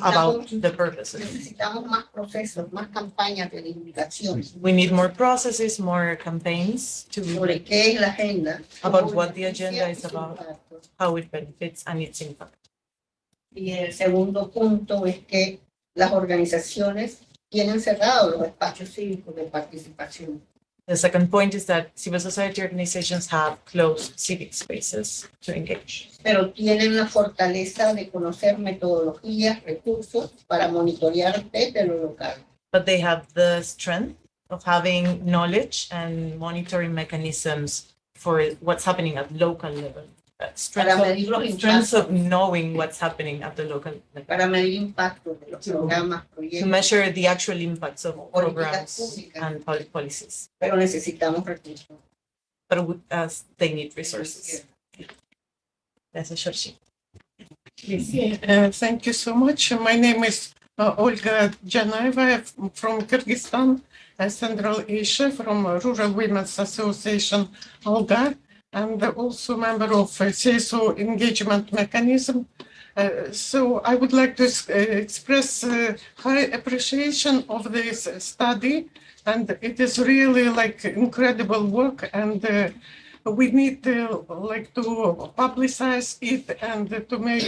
about the purposes. Necesitamos más procesos, más campañas de divulgación We need more processes, more campaigns to sobre qué es la agenda, about cómo what the beneficia agenda y is su about, impacto. how it benefits and its impact. Y el segundo punto es que las organizaciones tienen cerrados los espacios cívicos de participación. The second point is that civil society organizations have closed civic spaces to engage, Pero tienen la fortaleza de conocer metodologías, recursos para monitorear desde lo local. but they have the strength of having knowledge and monitoring mechanisms for what's happening at local level. Para medir los Strength of impactos, knowing what's happening at the local level. para medir impactos de los programas, To proyectos, measure the actual impacts of políticas programs públicas, and public policies, pero necesitamos recursos. but as they need resources. That's a short sheet. Thank you so much. My name is Olga Janaeva from Kyrgyzstan, Central Asia, from Rural Women's Association, Alga, and also member of CSO engagement mechanism. So I would like to express high appreciation of this study, and it is really like incredible work, and we need to publicize it and to make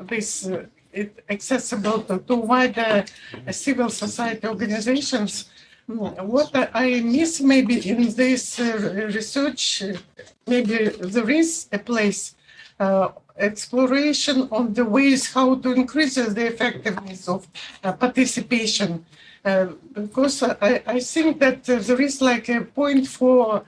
this it accessible to wider civil society organizations. What I miss maybe in this research, maybe there is a place exploration on the ways how to increase the effectiveness of participation. Because I think that there is like a point for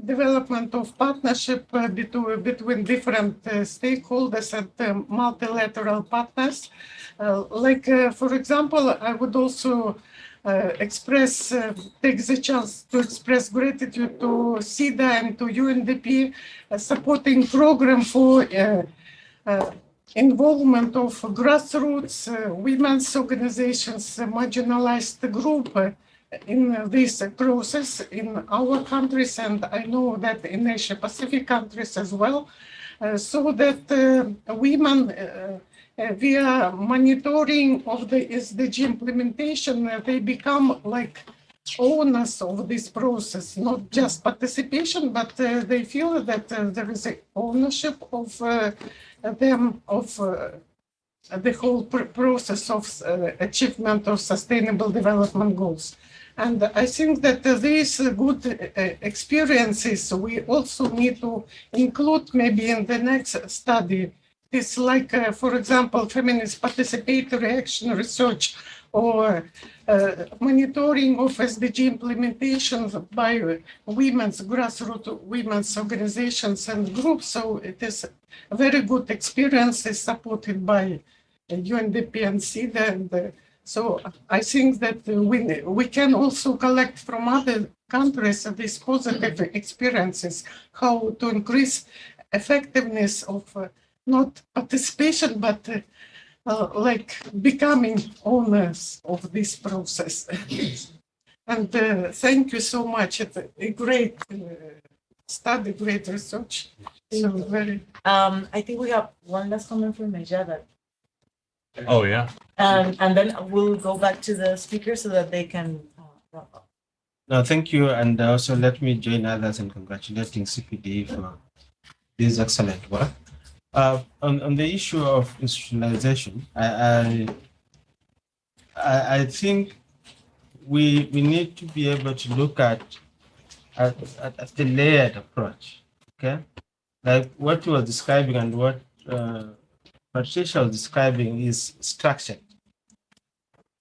development of partnership between different stakeholders and multilateral partners. For example, I would also take the chance to express gratitude to SIDA and to UNDP supporting program for involvement of grassroots women's organizations, marginalized group in this process in our countries, and I know that in Asia Pacific countries as well, so that women via monitoring of the SDG implementation, they become like owners of this process, not just participation, but they feel that there is a ownership of them of the whole process of achievement of sustainable development goals. And I think that these good experiences we also need to include maybe in the next study. It's like, for example, feminist participatory action research or monitoring of SDG implementation by women's grassroots women's organizations and groups. So it is a very good experience, is supported by UNDP and SIDA. And so I think that we can also collect from other countries these positive experiences, how to increase effectiveness of not participation, but like becoming owners of this process. And thank you so much. It's a great study, great research. So very. I think we have one last comment from Meja. Oh, yeah. And then we'll go back to the speakers so that they can wrap up. No, thank you. And also let me join others in congratulating CPDE for this excellent work. On the issue of institutionalization, I think we need to be able to look at the layered approach, okay? Like what you were describing and what Patricia was describing is structured.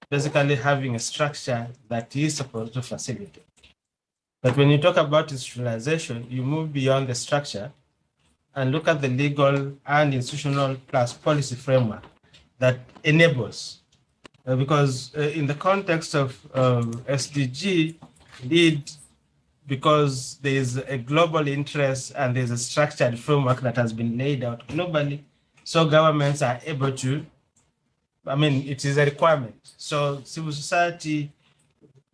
Basically having a structure that is supposed to facilitate. But when you talk about institutionalization, you move beyond the structure and look at the legal and institutional plus policy framework that enables. Because in the context of SDG, indeed, because there is a global interest and there's a structured framework that has been laid out globally, so governments are able to, I mean, it is a requirement. So civil society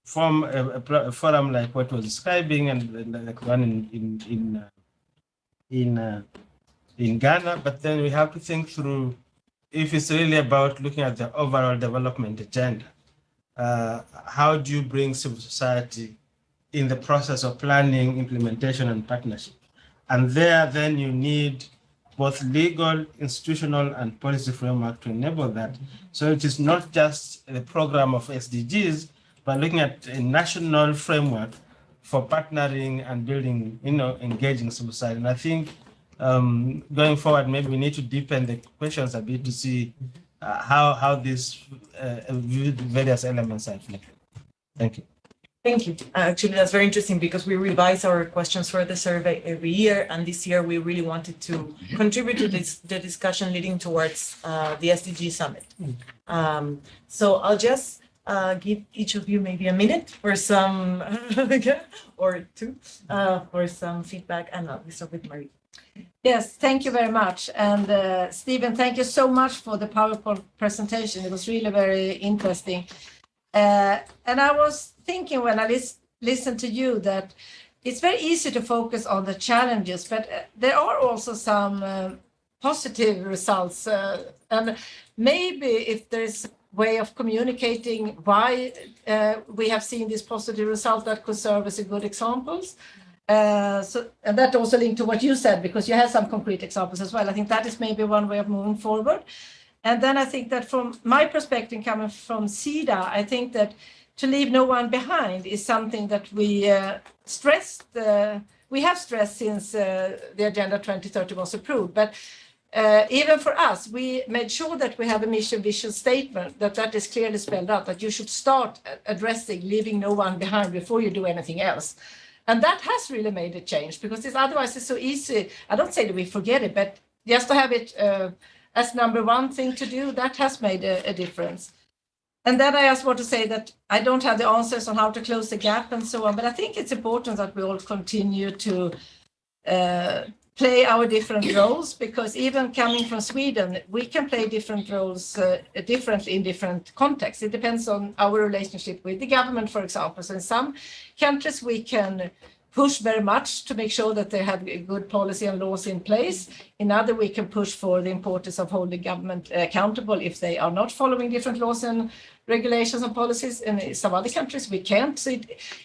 form a forum like what was describing and like one in Ghana, but then we have to think through if it's really about looking at the overall development agenda, how do you bring civil society in the process of planning, implementation, and partnership? And there, then you need both legal, institutional, and policy framework to enable that. So it is not just the program of SDGs, but looking at a national framework for partnering and building, engaging civil society. And I think going forward, maybe we need to deepen the questions a bit to see how these various elements are reflected. Thank you. Thank you. Actually, that's very interesting because we revise our questions for the survey every year, and this year we really wanted to contribute to the discussion leading towards the SDG summit. So I'll just give each of you maybe a minute for some or two for some feedback, and we start with Marie. Yes, thank you very much. And Stephen, thank you so much for the PowerPoint presentation. It was really very interesting. And I was thinking when I listened to you that it's very easy to focus on the challenges, but there are also some positive results. And maybe if there's a way of communicating why we have seen these positive results that could serve as a good examples. And that also linked to what you said, because you have some concrete examples as well. I think that is maybe one way of moving forward. And then I think that from my perspective, coming from CEDA, I think that to leave no one behind is something that we stressed. We have stressed since the Agenda 2030 was approved. But even for us, we made sure that we have a mission vision statement that is clearly spelled out, that you should start addressing leaving no one behind before you do anything else. And that has really made a change, because otherwise it's so easy. I don't say that we forget it, but just to have it as number one thing to do, that has made a difference. And then I just want to say that I don't have the answers on how to close the gap and so on, but I think it's important that we all continue to play our different roles, because even coming from Sweden, we can play different roles differently in different contexts. It depends on our relationship with the government, for example. So in some countries, we can push very much to make sure that they have good policy and laws in place. In other, we can push for the importance of holding government accountable if they are not following different laws and regulations and policies. In some other countries, we can't. So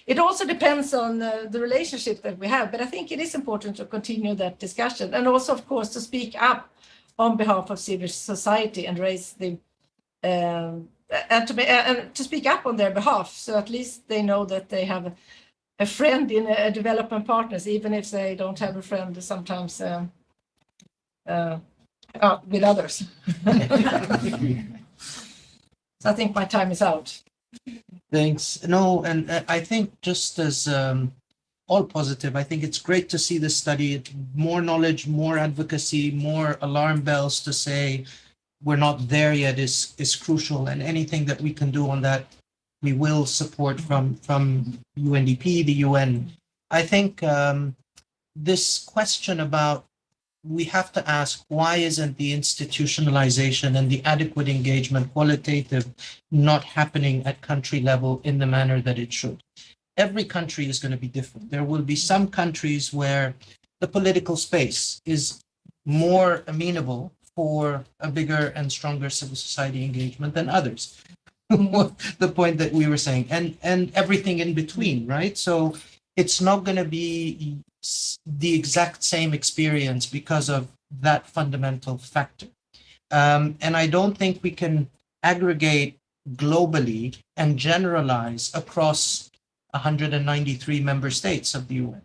it also depends on the relationship that we have. But I think it is important to continue that discussion, and also, of course, to speak up on behalf of civil society and raise the and to speak up on their behalf, so at least they know that they have a friend in a development partners, even if they don't have a friend sometimes with others. So I think my time is out. Thanks. No, and I think just as all positive, I think it's great to see this study. More knowledge, more advocacy, more alarm bells to say we're not there yet is crucial, and anything that we can do on that, we will support from UNDP, the UN. I think this question about, we have to ask, why isn't the institutionalization and the adequate engagement, qualitative, not happening at country level in the manner that it should? Every country is going to be different. There will be some countries where the political space is more amenable for a bigger and stronger civil society engagement than others. The point that we were saying, and everything in between, right? So it's not going to be the exact same experience because of that fundamental factor. And I don't think we can aggregate globally and generalize across 193 member states of the UN.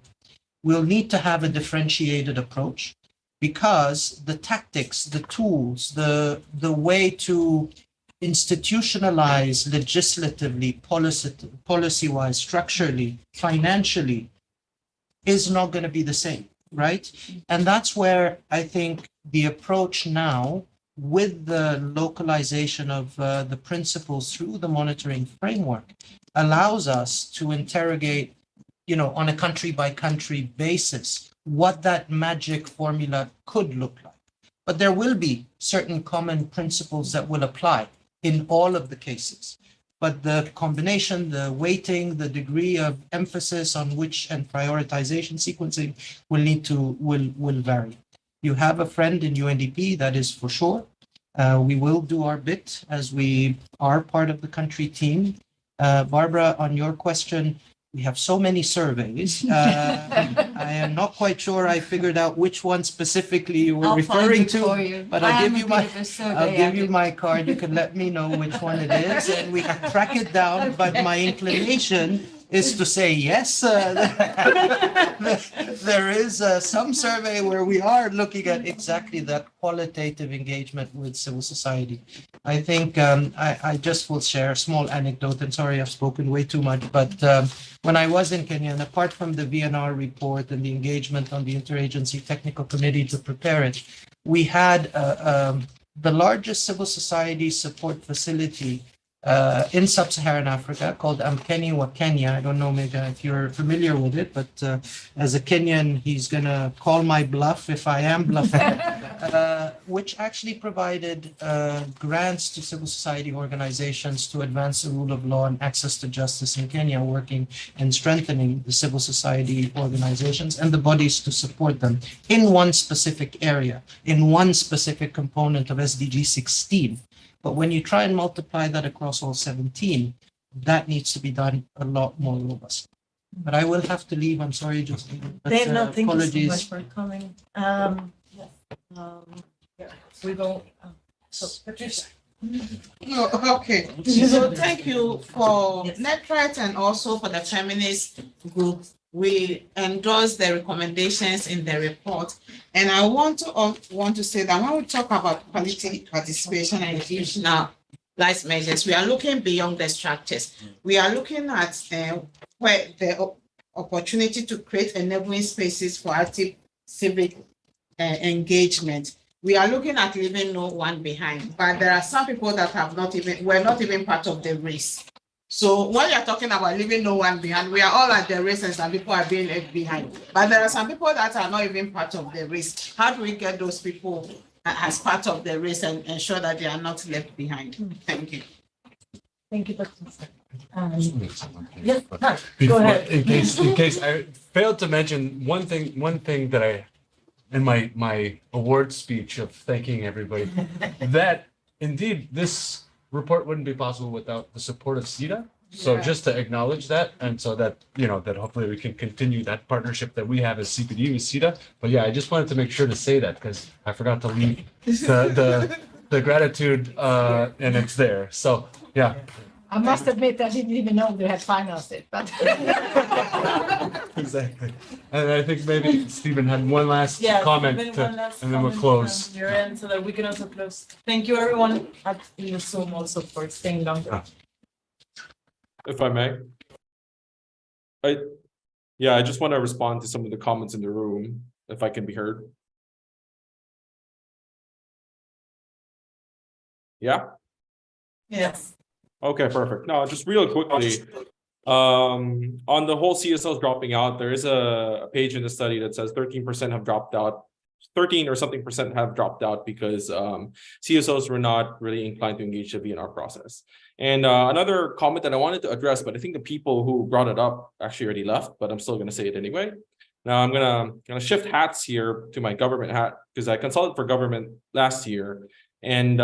We'll need to have a differentiated approach, because the tactics, the tools, the way to institutionalize legislatively, policy-wise, structurally, financially, is not going to be the same, right? And that's where I think the approach now, with the localization of the principles through the monitoring framework, allows us to interrogate, on a country-by-country basis, what that magic formula could look like. But there will be certain common principles that will apply in all of the cases. But the combination, the weighting, the degree of emphasis on which, and prioritization sequencing will vary. You have a friend in UNDP, that is for sure. We will do our bit as we are part of the country team. Barbara, on your question, we have so many surveys. I am not quite sure I figured out which one specifically you were referring to, but I'll give you my card. You can let me know which one it is, and we can track it down. But my inclination is to say yes. There is some survey where we are looking at exactly that qualitative engagement with civil society. I think I just will share a small anecdote, and sorry I've spoken way too much, but when I was in Kenya, and apart from the VNR report and the engagement on the interagency technical committee to prepare it, we had the largest civil society support facility in sub-Saharan Africa called Amkeni wa Kenya. I don't know, maybe if you're familiar with it, but as a Kenyan, he's gonna call my bluff if I am bluffing, which actually provided grants to civil society organizations to advance the rule of law and access to justice in Kenya, working and strengthening the civil society organizations and the bodies to support them in one specific area, in one specific component of SDG 16. But when you try and multiply that across all 17, that needs to be done a lot more robust. But I will have to leave. I'm sorry, Josephine. But, Thank apologies. you so much for coming. We go. So Patricia. Okay, so thank you for NetRight and also for the feminist group. We endorse the recommendations in the report, and I want to say that when we talk about quality participation and institutionalized measures, we are looking beyond the structures. We are looking at where the opportunity to create enabling spaces for active civic engagement. We are looking at leaving no one behind, but there are some people that were not even part of the race. So when you're talking about leaving no one behind, we are all at the race and some people are being left behind. But there are some people that are not even part of the race. How do we get those people as part of the race and ensure that they are not left behind? Thank you. Thank you, Patricia. Yes, go ahead. In case I failed to mention one thing that I, in my award speech of thanking everybody, that indeed this report wouldn't be possible without the support of CETA. So just to acknowledge that, and so that, that hopefully we can continue that partnership that we have as CPDE with CETA. But yeah, I just wanted to make sure to say that because I forgot to leave the gratitude and it's there. So yeah. I must admit, I didn't even know they had financed it, but. Exactly. And I think maybe Stephen had one last comment and then we'll close. Your end so that we can also close. Thank you, everyone at Zoom also for staying longer. If I may. I just want to respond to some of the comments in the room, if I can be heard. Yeah? Yes. Okay, perfect. No, just real quickly, on the whole CSOs dropping out, there is a page in the study that says 13% have dropped out, 13 or something percent have dropped out because CSOs were not really inclined to engage the VNR process. And another comment that I wanted to address, but I think the people who brought it up actually already left, but I'm still going to say it anyway. Now I'm gonna shift hats here to my government hat because I consulted for government last year. And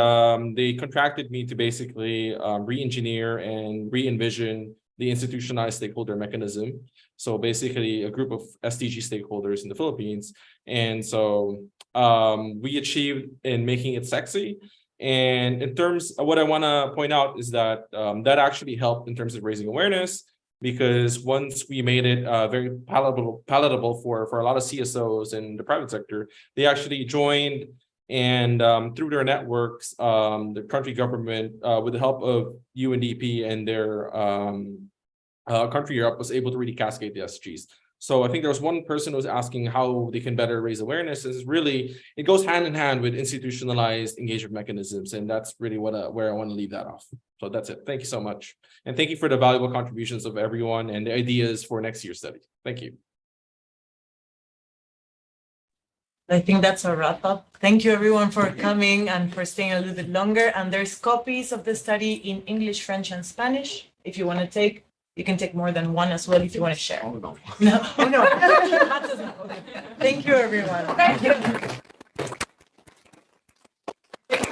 they contracted me to basically re-engineer and re-envision the institutionalized stakeholder mechanism. So basically a group of SDG stakeholders in the Philippines. And so we achieved in making it sexy. And in terms of what I want to point out is that that actually helped in terms of raising awareness, because once we made it very palatable for a lot of CSOs in the private sector, they actually joined. And through their networks, the country government, with the help of UNDP and their country Europe, was able to really cascade the SDGs. So I think there was one person who was asking how they can better raise awareness. This is really, it goes hand in hand with institutionalized engagement mechanisms. And that's really where I want to leave that off. So that's it. Thank you so much. And thank you for the valuable contributions of everyone and the ideas for next year's study. Thank you. I think that's a wrap up. Thank you everyone for coming and for staying a little bit longer. And there's copies of the study in English, French, and Spanish. If you want to take, you can take more than one as well if you want to share. Oh, no. No. Oh, no. That doesn't. Okay. Thank you, everyone. Thank you. Thank you.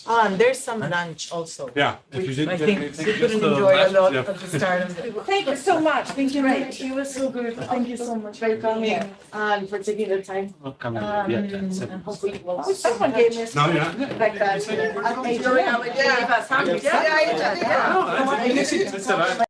And there's some lunch also. Yeah. If you didn't I get think anything, we just couldn't the enjoy a last- lot yeah. at the start of it. Thank you so much. Thank you. Great, it was so good. Thank you so much for coming and for taking the time. And hopefully we'll. Someone gave me a No, yeah. like that. Enjoy our day. It's